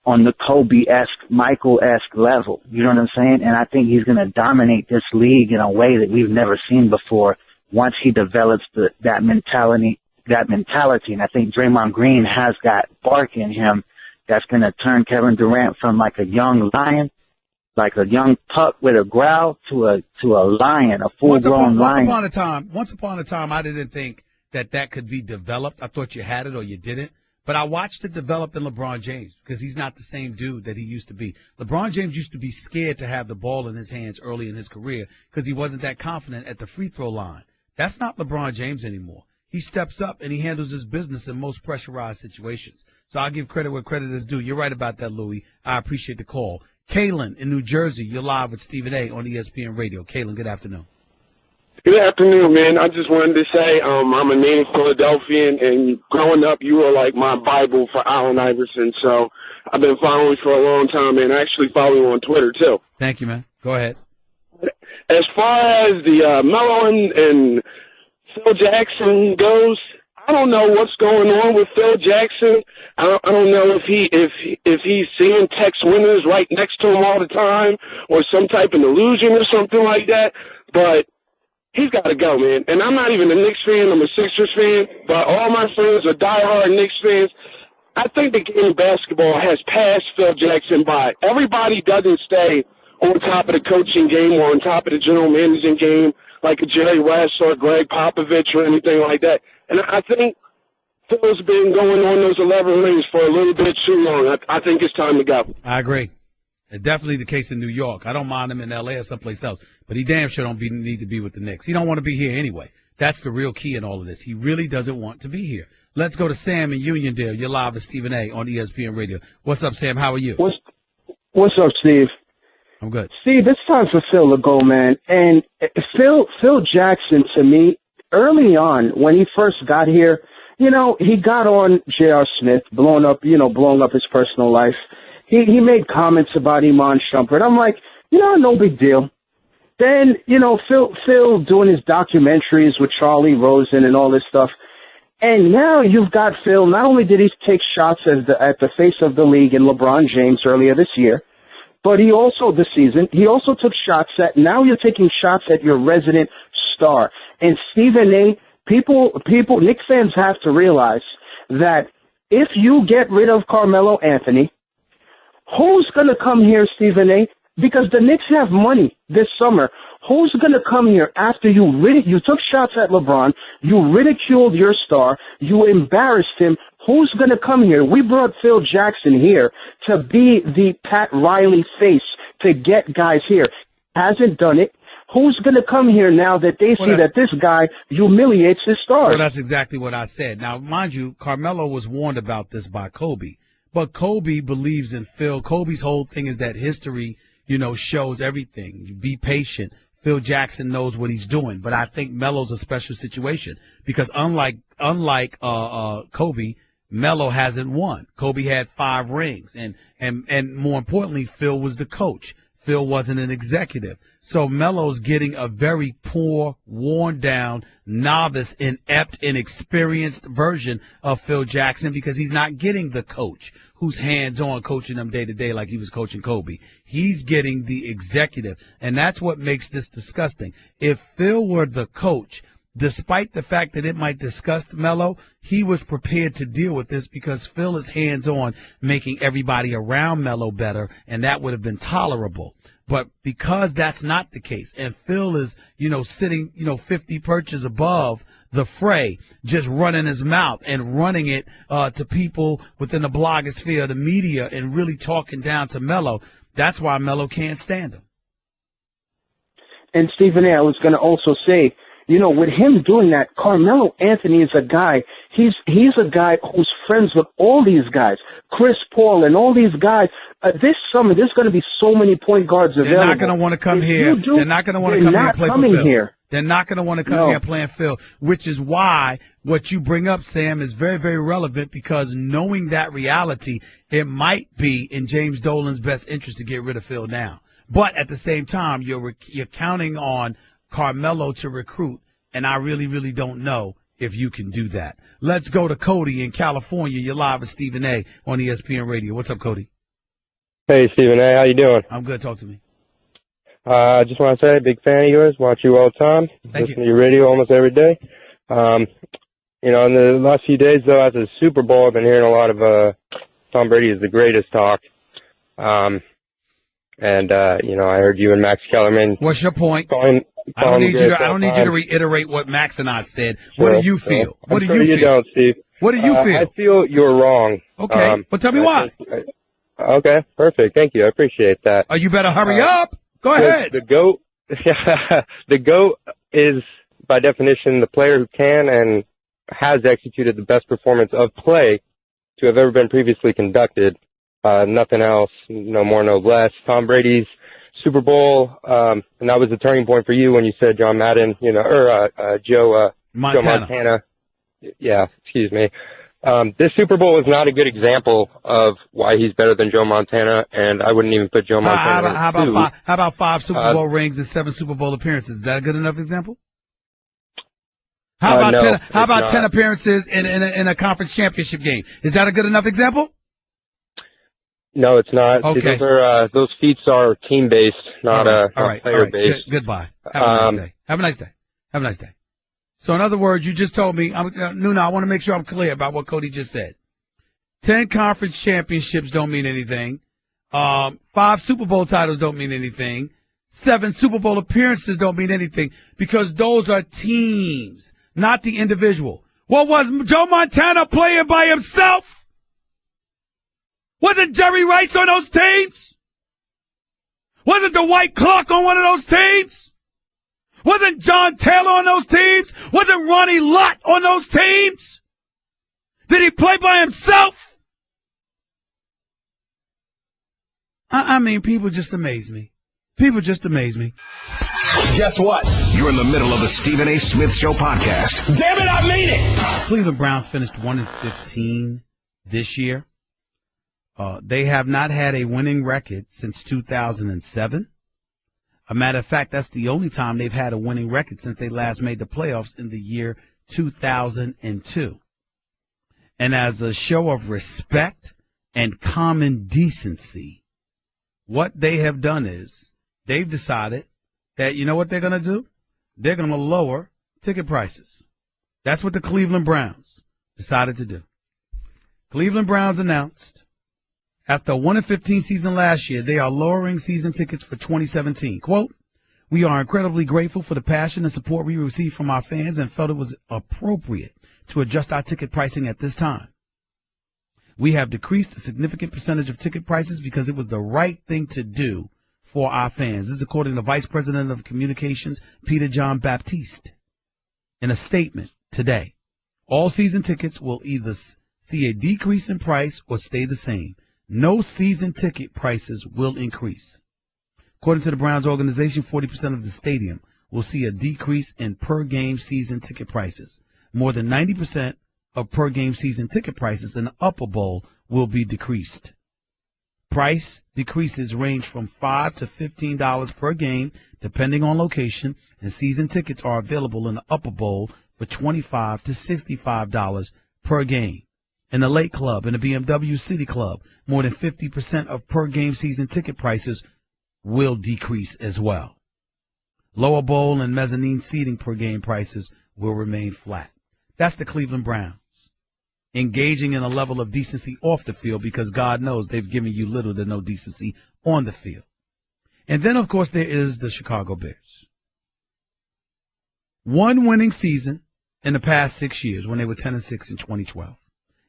on the Kobe-esque, Michael-esque level. You know what I'm saying? And I think he's going to dominate this league in a way that we've never seen before once he develops that mentality. And I think Draymond Green has that spark in him that's going to turn Kevin Durant from like a young lion, like a young pup with a growl, to a lion, a full-grown lion. Once upon a time, I didn't think that could be developed. I thought you had it or you didn't. But I watched it develop in LeBron James because he's not the same dude that he used to be. LeBron James used to be scared to have the ball in his hands early in his career because he wasn't that confident at the free throw line. That's not LeBron James anymore. he steps up and he handles his business in most pressurized situations. So I'll give credit where credit is due. You're right about that, Louis. I appreciate the call. Kaylin in New Jersey, you're live with Stephen A. on ESPN Radio. Kaylin, good afternoon. Good afternoon, man. I just wanted to say I'm a native Philadelphian, and growing up, you were like my Bible for Allen Iverson. So I've been following you for a long time, and I actually follow you on Twitter, too. Thank you, man. Go ahead. As far as the Melo and Phil Jackson goes, I don't know what's going on with Phil Jackson. I don't know if he's seeing Tex Winters right next to him all the time or some type of illusion or something like that. But he's got to go, man. And I'm not even a Knicks fan. I'm a Sixers fan. But all my friends are diehard Knicks fans. I think the game of basketball has passed Phil Jackson by. Everybody doesn't stay on top of the coaching game or on top of the general managing game like a Jerry West or Greg Popovich or anything like that. And I think Phil's been going on those 11 rings for a little bit too long. I think it's time to go. I agree. It's definitely the case in New York. I don't mind him in L.A. or someplace else, but he damn sure don't need to be with the Knicks. He don't want to be here anyway. That's the real key in all of this. He really doesn't want to be here. Let's go to Sam in Uniondale. You're live with Stephen A. on ESPN Radio. What's up, Sam? How are you? What's up, Steve? I'm good. Steve, it's time for Phil to go, man. And Phil Jackson, to me, early on when he first got here, he got on J.R. Smith, blowing up his personal life. He made comments about Iman Shumpert. I'm like, no big deal. Then, Phil doing his documentaries with Charlie Rosen and all this stuff. And now you've got Phil. Not only did he take shots at the face of the league in LeBron James earlier this year, but he also took shots at, now you're taking shots at your resident star. And Stephen A., Knicks fans have to realize that if you get rid of Carmelo Anthony, who's going to come here, Stephen A.? Because the Knicks have money this summer. Who's going to come here after you took shots at LeBron, you ridiculed your star, you embarrassed him? Who's going to come here? We brought Phil Jackson here to be the Pat Riley face to get guys here. Hasn't done it. Who's going to come here now that they see that this guy humiliates his stars? Well, that's exactly what I said. Now, mind you, Carmelo was warned about this by Kobe. But Kobe believes in Phil. Kobe's whole thing is that history, shows everything. You be patient. Phil Jackson knows what he's doing. But I think Melo's a special situation because unlike Kobe, Melo hasn't won. Kobe had 5 rings. And more importantly, Phil was the coach. Phil wasn't an executive. So Melo's getting a very poor, worn-down, novice, inept, inexperienced version of Phil Jackson because he's not getting the coach who's hands-on coaching them day-to-day like he was coaching Kobe. He's getting the executive, and that's what makes this disgusting. If Phil were the coach, despite the fact that it might disgust Melo, he was prepared to deal with this because Phil is hands-on making everybody around Melo better, and that would have been tolerable. But because that's not the case, and Phil is, sitting, 50 perches above the fray, just running his mouth and running it to people within the blogosphere, the media, and really talking down to Melo, that's why Melo can't stand him. And Stephen A., I was going to also say, with him doing that, Carmelo Anthony is a guy, he's a guy who's friends with all these guys, Chris Paul and all these guys. This summer, there's going to be so many point guards available. They're not going to want to come here. They're not going to want to come here and play for Phil. They're not going to want to come here playing Phil, which is why what you bring up, Sam, is very, very relevant because knowing that reality, it might be in James Dolan's best interest to get rid of Phil now. But at the same time, you're counting on Carmelo to recruit, and I really, really don't know if you can do that. Let's go to Cody in California. You're live with Stephen A. on ESPN Radio. What's up, Cody? Hey, Stephen A. How you doing? I'm good. Talk to me. I just want to say, big fan of yours. Watch you all the time. Listen to your radio almost every day. In the last few days, though, after the Super Bowl, I've been hearing a lot of Tom Brady is the greatest talk. I heard you and Max Kellerman. What's your point? I don't need you to reiterate what Max and I said. Sure, what do you feel? What do you feel? You don't, Steve. What do you feel? I feel you're wrong. Okay, but tell me why. Okay, perfect. Thank you. I appreciate that. You better hurry up. Go ahead. The GOAT, the GOAT is by definition the player who can and has executed the best performance of play to have ever been previously conducted. Nothing else, no more, no less. Tom Brady's Super Bowl, and that was the turning point for you when you said John Madden, Joe Montana. Yeah, excuse me. This Super Bowl is not a good example of why he's better than Joe Montana, and I wouldn't even put Joe Montana in how about 5 Super Bowl rings and 7 Super Bowl appearances? Is that a good enough example? How about 10 appearances in a conference championship game? Is that a good enough example? No, it's not. Okay. Those feats are team-based, not player-based. Goodbye. Have a nice day. Have a nice day. So in other words, you just told me, Nuna, I want to make sure I'm clear about what Cody just said. 10 conference championships don't mean anything. 5 Super Bowl titles don't mean anything. 7 Super Bowl appearances don't mean anything because those are teams, not the individual. What was Joe Montana playing by himself? Wasn't Jerry Rice on those teams? Wasn't the White Clock on one of those teams? Wasn't John Taylor on those teams? Wasn't Ronnie Lott on those teams? Did he play by himself? I mean, people just amaze me. People just amaze me. Guess what? You're in the middle of the Stephen A. Smith Show podcast. Damn it, I mean it! Cleveland Browns finished 1-15 this year. They have not had a winning record since 2007. A matter of fact, that's the only time they've had a winning record since they last made the playoffs in the year 2002. And as a show of respect and common decency, what they have done is they've decided that, you know what they're going to do? They're going to lower ticket prices. That's what the Cleveland Browns decided to do. Cleveland Browns announced after a 1-15 season last year, they are lowering season tickets for 2017. Quote, "We are incredibly grateful for the passion and support we received from our fans and felt it was appropriate to adjust our ticket pricing at this time. We have decreased a significant percentage of ticket prices because it was the right thing to do for our fans." This is according to Vice President of Communications, Peter John Baptiste. In a statement today, all season tickets will either see a decrease in price or stay the same. No season ticket prices will increase. According to the Browns organization, 40% of the stadium will see a decrease in per-game season ticket prices. More than 90% of per-game season ticket prices in the Upper Bowl will be decreased. Price decreases range from $5 to $15 per game, depending on location, and season tickets are available in the Upper Bowl for $25 to $65 per game. In the Lake Club and the BMW City Club, more than 50% of per-game season ticket prices will decrease as well. Lower bowl and mezzanine seating per-game prices will remain flat. That's the Cleveland Browns, engaging in a level of decency off the field because God knows they've given you little to no decency on the field. And then, of course, there is the Chicago Bears. One winning season in the past 6 years when they were 10-6 in 2012.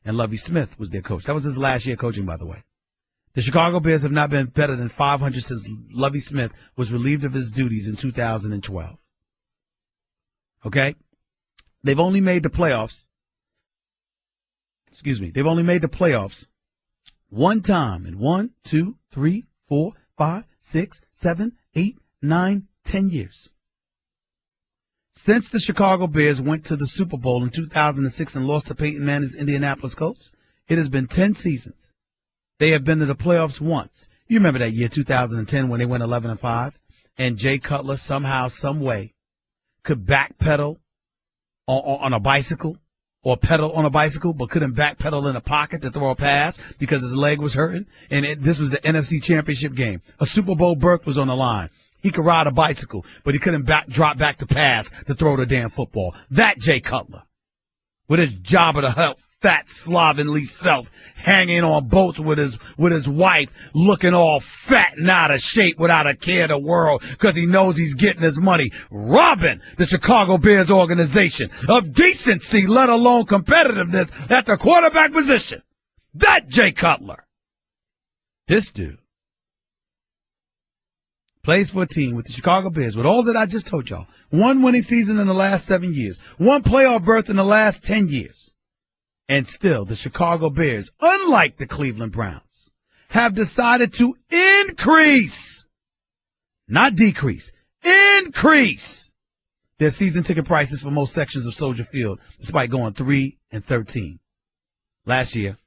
And Lovie Smith was their coach. That was his last year coaching, by the way. The Chicago Bears have not been better than 500 since Lovie Smith was relieved of his duties in 2012. Okay? They've only made the playoffs. They've only made the playoffs one time in 1, 2, 3, 4, 5, 6, 7, 8, 9, 10 years. Since the Chicago Bears went to the Super Bowl in 2006 and lost to Peyton Manning's Indianapolis Colts, it has been 10 seasons. They have been to the playoffs once. You remember that year, 2010, when they went 11-5, and Jay Cutler somehow, some way, could backpedal on a bicycle or pedal on a bicycle, but couldn't backpedal in a pocket to throw a pass because his leg was hurting. And this was the NFC Championship game. A Super Bowl berth was on the line. He could ride a bicycle, but he couldn't drop back to pass to throw the damn football. That Jay Cutler, with his Jabba the Hutt, fat, slovenly self, hanging on boats with his wife, looking all fat and out of shape without a care in the world because he knows he's getting his money, robbing the Chicago Bears organization of decency, let alone competitiveness at the quarterback position. That Jay Cutler. This dude plays for a team with the Chicago Bears, with all that I just told y'all, one winning season in the last 7 years, one playoff berth in the last 10 years, and still the Chicago Bears, unlike the Cleveland Browns, have decided to increase, not decrease, increase their season ticket prices for most sections of Soldier Field, despite going 3-13 last year.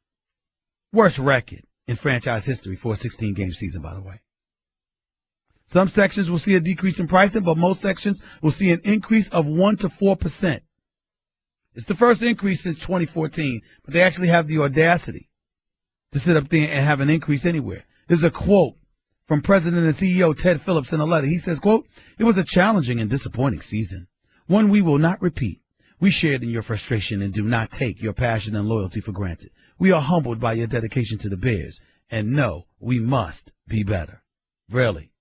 Worst record in franchise history for a 16-game season, by the way. Some sections will see a decrease in pricing, but most sections will see an increase of 1 to 4%. It's the first increase since 2014, but they actually have the audacity to sit up there and have an increase anywhere. There's a quote from President and CEO Ted Phillips in a letter. He says, quote, "It was a challenging and disappointing season, one we will not repeat. We shared in your frustration and do not take your passion and loyalty for granted. We are humbled by your dedication to the Bears and know we must be better." Really?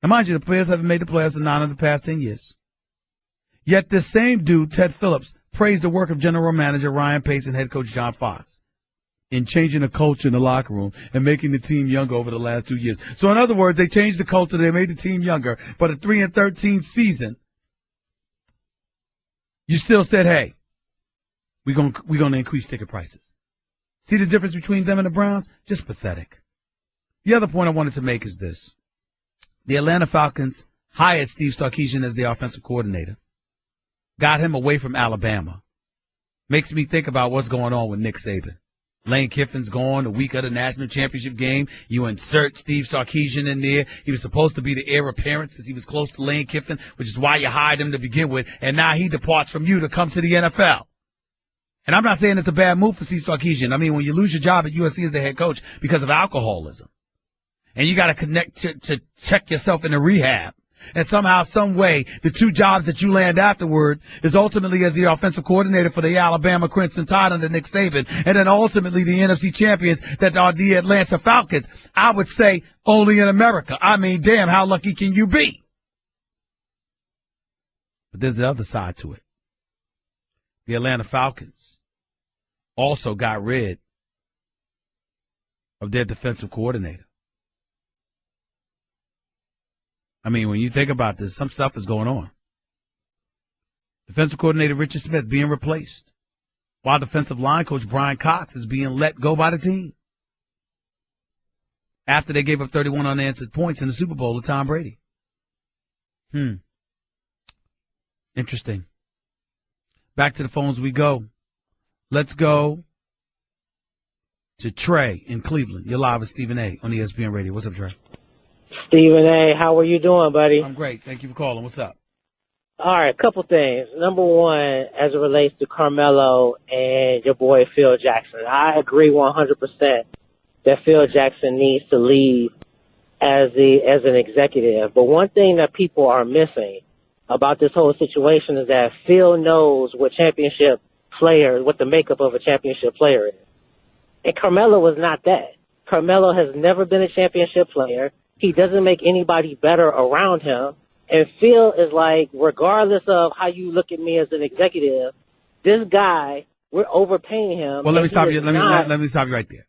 Now, mind you, the Bears haven't made the playoffs in 9 of the past 10 years. Yet this same dude, Ted Phillips, praised the work of General Manager Ryan Pace and head coach John Fox in changing the culture in the locker room and making the team younger over the last 2 years. So in other words, they changed the culture, they made the team younger, but a 3-13 season, you still said, hey, we're gonna increase ticket prices. See the difference between them and the Browns? Just pathetic. The other point I wanted to make is this. The Atlanta Falcons hired Steve Sarkisian as the offensive coordinator, got him away from Alabama. Makes me think about what's going on with Nick Saban. Lane Kiffin's gone the week of the national championship game. You insert Steve Sarkisian in there. He was supposed to be the heir apparent since he was close to Lane Kiffin, which is why you hired him to begin with. And now he departs from you to come to the NFL. And I'm not saying it's a bad move for Steve Sarkisian. I mean, when you lose your job at USC as the head coach because of alcoholism, and you got to connect to check yourself into rehab, and somehow, some way, the two jobs that you land afterward is ultimately as the offensive coordinator for the Alabama Crimson Tide under Nick Saban, and then ultimately the NFC champions that are the Atlanta Falcons. I would say only in America. I mean, damn, how lucky can you be? But there's the other side to it. The Atlanta Falcons also got rid of their defensive coordinator. I mean, when you think about this, some stuff is going on. Defensive coordinator Richard Smith being replaced, while defensive line coach Brian Cox is being let go by the team after they gave up 31 unanswered points in the Super Bowl to Tom Brady. Interesting. Back to the phones we go. Let's go to Trey in Cleveland. You're live with Stephen A. on ESPN Radio. What's up, Trey? Stephen A., how are you doing, buddy? I'm great. Thank you for calling. What's up? All right, a couple things. Number one, as it relates to Carmelo and your boy Phil Jackson, I agree 100% that Phil Jackson needs to leave as an executive. But one thing that people are missing about this whole situation is that Phil knows what the makeup of a championship player is. And Carmelo is not that. Carmelo has never been a championship player. He doesn't make anybody better around him. And Phil is like, regardless of how you look at me as an executive, this guy, we're overpaying him. Well, let me stop you. Let me stop you right there.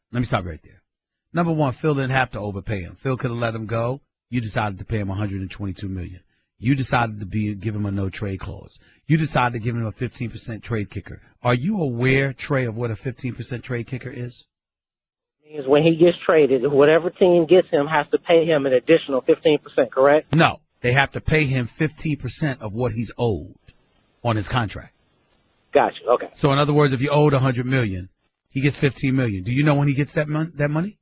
Number one, Phil didn't have to overpay him. Phil could have let him go. You decided to pay him $122 million. You decided to give him a no trade clause. You decided to give him a 15% trade kicker. Are you aware, Trey, of what a 15% trade kicker is? Means when he gets traded, whatever team gets him has to pay him an additional 15%, correct? No, they have to pay him 15% of what he's owed on his contract. Gotcha. Okay. So in other words, if you owed $100 million, he gets $15 million. Do you know when he gets that money?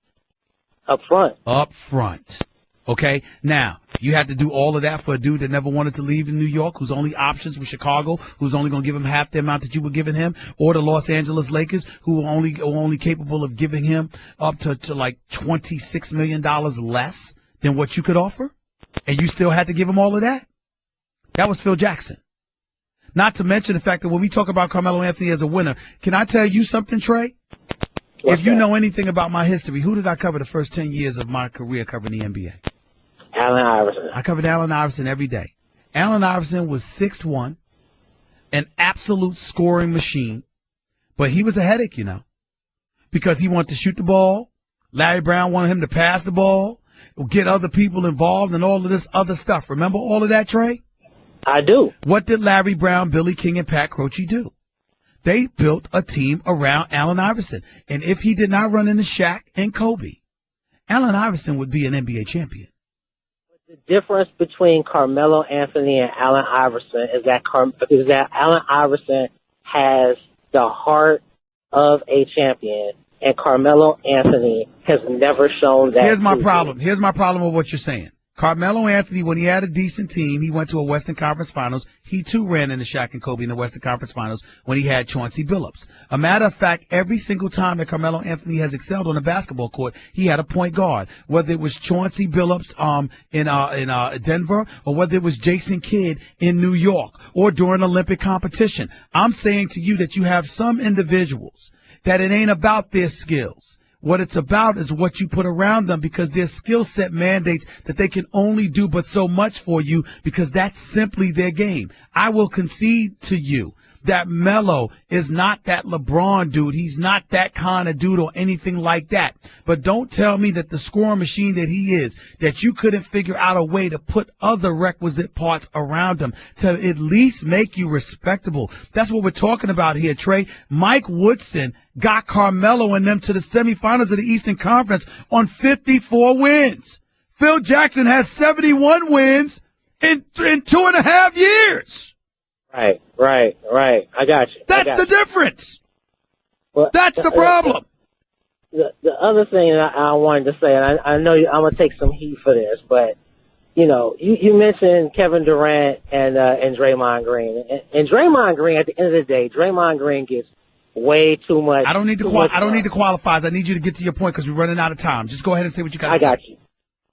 Up front. Up front. Okay. Now you have to do all of that for a dude that never wanted to leave in New York, whose only options were Chicago, who's only going to give him half the amount that you were giving him, or the Los Angeles Lakers, who are only capable of giving him up to like $26 million less than what you could offer, and you still had to give him all of that. That was Phil Jackson. Not to mention the fact that when we talk about Carmelo Anthony as a winner, can I tell you something, Trey? If you know anything about my history, who did I cover the first 10 years of my career covering the NBA? Allen Iverson. I covered Allen Iverson every day. Allen Iverson was 6'1", an absolute scoring machine, but he was a headache, because he wanted to shoot the ball. Larry Brown wanted him to pass the ball. get other people involved and all of this other stuff. Remember all of that, Trey? I do. What did Larry Brown, Billy King, and Pat Croce do? They built a team around Allen Iverson. And if he did not run into Shaq and Kobe, Allen Iverson would be an NBA champion. The difference between Carmelo Anthony and Allen Iverson is that Allen Iverson has the heart of a champion, and Carmelo Anthony has never shown that. Here's my problem. Here's my problem with what you're saying. Carmelo Anthony, when he had a decent team, he went to a Western Conference Finals. He, too, ran into Shaq and Kobe in the Western Conference Finals when he had Chauncey Billups. A matter of fact, every single time that Carmelo Anthony has excelled on a basketball court, he had a point guard, whether it was Chauncey Billups in Denver or whether it was Jason Kidd in New York or during Olympic competition. I'm saying to you that you have some individuals that it ain't about their skills. What it's about is what you put around them, because their skill set mandates that they can only do but so much for you, because that's simply their game. I will concede to you that Melo is not that LeBron dude. He's not that kind of dude or anything like that. But don't tell me that the scoring machine that he is, that you couldn't figure out a way to put other requisite parts around him to at least make you respectable. That's what we're talking about here, Trey. Mike Woodson got Carmelo and them to the semifinals of the Eastern Conference on 54 wins. Phil Jackson has 71 wins in 2.5 years. Right. I got you. That's the difference. Well, that's the problem. The other thing that I wanted to say, and I know I'm going to take some heat for this, but, you mentioned Kevin Durant and Draymond Green. And Draymond Green, at the end of the day, Draymond Green gets way too much. I don't need to qualify. I need you to get to your point because we're running out of time. Just go ahead and say what you got to say. I got you.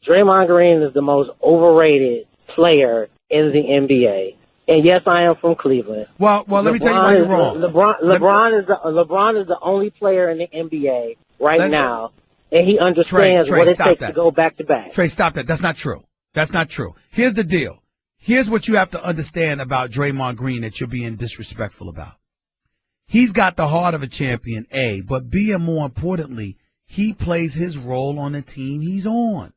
Draymond Green is the most overrated player in the NBA. And yes, I am from Cleveland. Well, let me tell you why you're wrong. LeBron is the only player in the NBA now, and he understands what it takes to go back to back. Trey, stop that. That's not true. That's not true. Here's the deal. Here's what you have to understand about Draymond Green that you're being disrespectful about. He's got the heart of a champion, A, but B, and more importantly, he plays his role on the team he's on.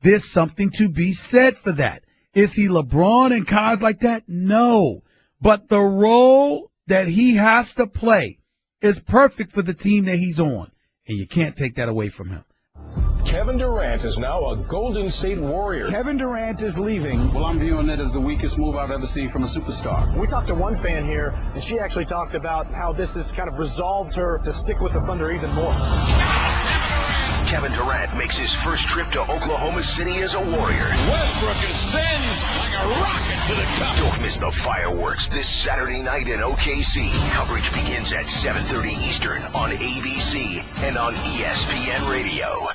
There's something to be said for that. Is he LeBron and guys like that? No. But the role that he has to play is perfect for the team that he's on. And you can't take that away from him. Kevin Durant is now a Golden State Warrior. Kevin Durant is leaving. Well, I'm viewing that as the weakest move I've ever seen from a superstar. We talked to one fan here, and she actually talked about how this has kind of resolved her to stick with the Thunder even more. Kevin Durant makes his first trip to Oklahoma City as a Warrior. Westbrook ascends like a rocket to the cup. Don't miss the fireworks this Saturday night in OKC. Coverage begins at 7:30 Eastern on ABC and on ESPN Radio.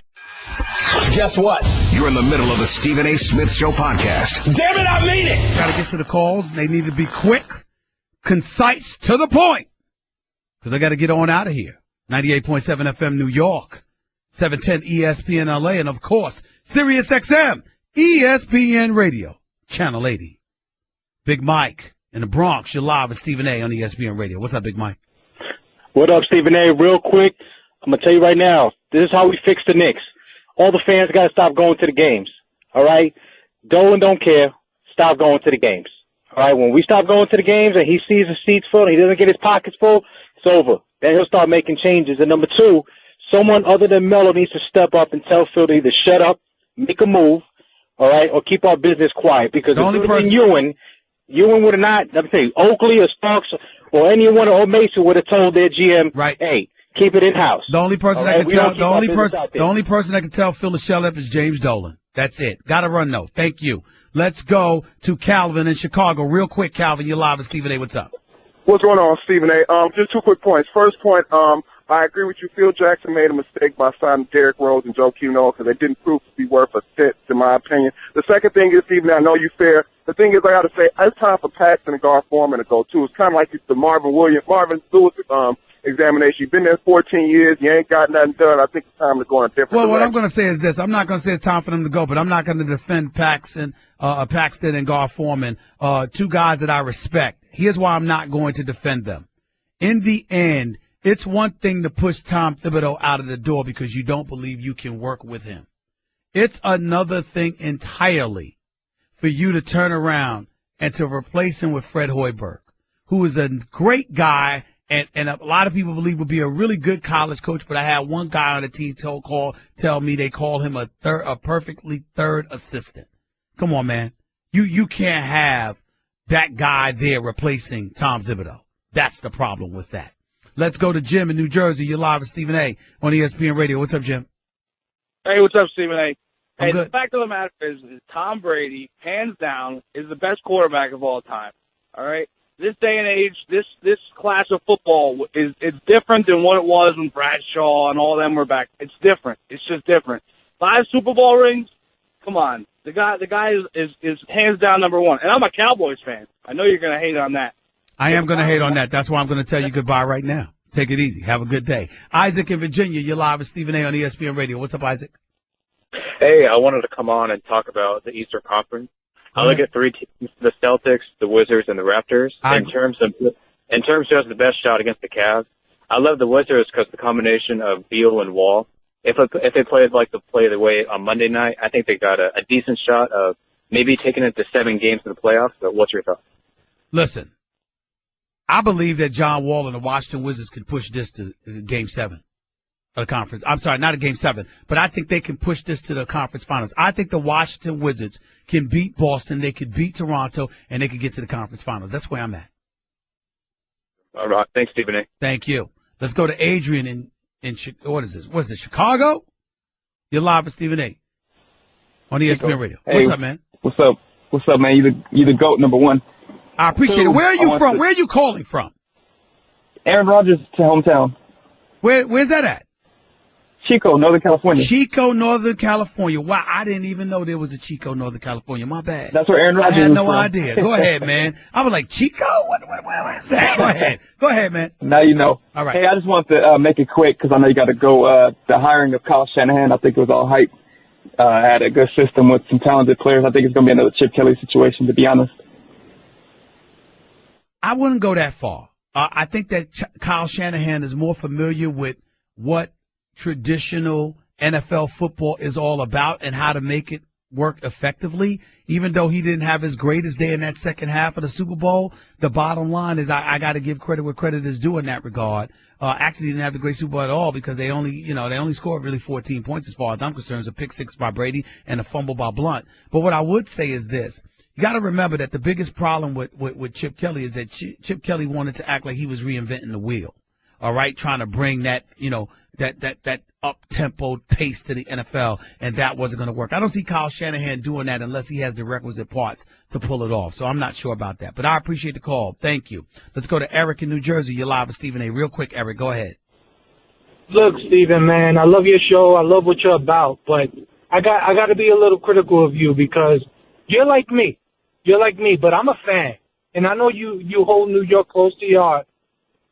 Guess what? You're in the middle of the Stephen A. Smith Show podcast. Damn it, I mean it! Got to get to the calls. They need to be quick, concise, to the point. Because I got to get on out of here. 98.7 FM New York. 710 ESPN LA, and of course, Sirius XM, ESPN Radio, Channel 80. Big Mike in the Bronx, you're live with Stephen A. on ESPN Radio. What's up, Big Mike? What up, Stephen A.? Real quick, I'm going to tell you right now, this is how we fix the Knicks. All the fans got to stop going to the games, all right? Dolan don't care. Stop going to the games, all right? When we stop going to the games and he sees the seats full and he doesn't get his pockets full, it's over. Then he'll start making changes. And number two, someone other than Melo needs to step up and tell Phil to either shut up, make a move, all right, or keep our business quiet. Because if it would have been Ewing would have not, let me tell you, Oakley or Starks or anyone or Mason would have told their GM, right, hey, keep it in-house. The only person right? the only person that can tell Phil to shut up is James Dolan. That's it. Got to run, though. Thank you. Let's go to Calvin in Chicago. Real quick, Calvin, you're live with Stephen A. What's up? What's going on, Stephen A? Just 2 quick points. First point, I agree with you. Phil Jackson made a mistake by signing Derrick Rose and Joe Noah because they didn't prove to be worth a cent, in my opinion. The second thing is, Stephen, I know you're fair. The thing is, I got to say, it's time for Paxton and Gar Forman to go, too. It's kind of like the Marvin Lewis examination. You've been there 14 years. You ain't got nothing done. I think it's time to go in a different direction. What I'm going to say is this. I'm not going to say it's time for them to go, but I'm not going to defend Paxton and Gar Forman, 2 guys that I respect. Here's why I'm not going to defend them. In the end, it's one thing to push Tom Thibodeau out of the door because you don't believe you can work with him. It's another thing entirely for you to turn around and to replace him with Fred Hoiberg, who is a great guy and a lot of people believe would be a really good college coach. But I had one guy on the team tell me they call him a perfectly third assistant. Come on, man. You can't have that guy there replacing Tom Thibodeau. That's the problem with that. Let's go to Jim in New Jersey. You're live with Stephen A. on ESPN Radio. What's up, Jim? Hey, what's up, Stephen A? I'm Hey, good. the fact of the matter is Tom Brady, hands down, is the best quarterback of all time. All right? This day and age, this class of football it's different than what it was when Bradshaw and all them were back. It's different. It's just different. 5 Super Bowl rings? Come on. The guy is hands down number one. And I'm a Cowboys fan. I know you're going to hate on that. I am going to hate on that. That's why I'm going to tell you goodbye right now. Take it easy. Have a good day. Isaac in Virginia, you're live with Stephen A. on ESPN Radio. What's up, Isaac? Hey, I wanted to come on and talk about the Eastern Conference. I look at 3 teams: the Celtics, the Wizards, and the Raptors. In terms of the best shot against the Cavs, I love the Wizards because the combination of Beal and Wall. If they play like they play the way on Monday night, I think they got a decent shot of maybe taking it to 7 games in the playoffs. But what's your thought? Listen, I believe that John Wall and the Washington Wizards can push this to Game 7 of the conference. I'm sorry, not a Game 7, but I think they can push this to the conference finals. I think the Washington Wizards can beat Boston, they could beat Toronto, and they could get to the conference finals. That's where I'm at. All right. Thanks, Stephen A. Thank you. Let's go to Adrian in what is this? What is it, Chicago? You're live with Stephen A. on ESPN Radio. Hey, What's up, man? What's up? What's up, man? You the GOAT, number one. I appreciate it. Where are you from? Where are you calling from? Aaron Rodgers' hometown. Where's that at? Chico, Northern California. Chico, Northern California. Wow, I didn't even know there was a Chico, Northern California. My bad. That's where Aaron Rodgers I had is no from. idea. Go ahead, man. I was like, Chico? What is that? Go ahead. Go ahead, man. Now you know. All right. Hey, I just want to make it quick because I know you got to go. The hiring of Kyle Shanahan, I think it was all hype. Had a good system with some talented players. I think it's going to be another Chip Kelly situation, to be honest. I wouldn't go that far. I think that Kyle Shanahan is more familiar with what traditional NFL football is all about and how to make it work effectively. Even though he didn't have his greatest day in that second half of the Super Bowl, the bottom line is I got to give credit where credit is due in that regard. Actually didn't have the great Super Bowl at all because they only scored really 14 points as far as I'm concerned. It was a pick 6 by Brady and a fumble by Blunt. But what I would say is this. You got to remember that the biggest problem with Chip Kelly is that Chip Kelly wanted to act like he was reinventing the wheel. All right, trying to bring that, that up-tempo pace to the NFL, and that wasn't going to work. I don't see Kyle Shanahan doing that unless he has the requisite parts to pull it off. So I'm not sure about that. But I appreciate the call. Thank you. Let's go to Eric in New Jersey. You're live with Stephen A. Real quick, Eric, go ahead. Look, Stephen, man, I love your show. I love what you're about, but I got to be a little critical of you because you're like me. You're like me, but I'm a fan. And I know you hold New York close to your heart.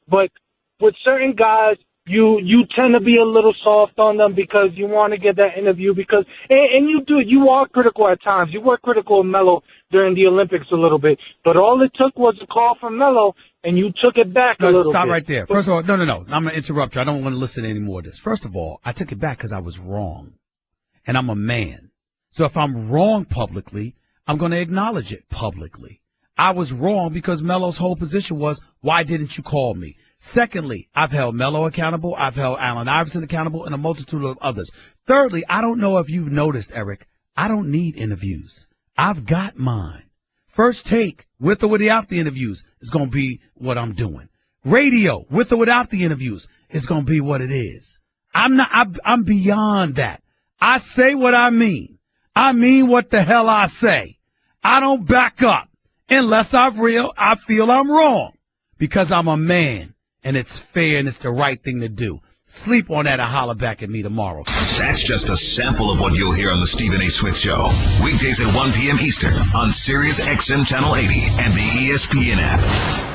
But with certain guys, you tend to be a little soft on them because you want to get that interview because and you are critical at times. You were critical of Melo during the Olympics a little bit. But all it took was a call from Melo and you took it back a little bit. Stop right there. First of all, no. I'm going to interrupt you. I don't want to listen to any more of this. First of all, I took it back because I was wrong. And I'm a man. So if I'm wrong publicly, I'm going to acknowledge it publicly. I was wrong because Melo's whole position was, why didn't you call me? Secondly, I've held Melo accountable. I've held Allen Iverson accountable and a multitude of others. Thirdly, I don't know if you've noticed, Eric, I don't need interviews. I've got mine. First Take, with or without the interviews, is going to be what I'm doing. Radio, with or without the interviews, is going to be what it is. I'm beyond that. I say what I mean. I mean what the hell I say. I don't back up unless I feel I'm wrong because I'm a man and it's fair and it's the right thing to do. Sleep on that and holler back at me tomorrow. That's just a sample of what you'll hear on the Stephen A. Smith Show. Weekdays at 1 p.m. Eastern on Sirius XM Channel 80 and the ESPN app.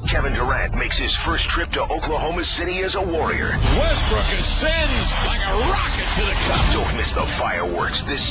Kevin Durant makes his first trip to Oklahoma City as a Warrior. Westbrook ascends like a rocket to the cup. Don't miss the fireworks this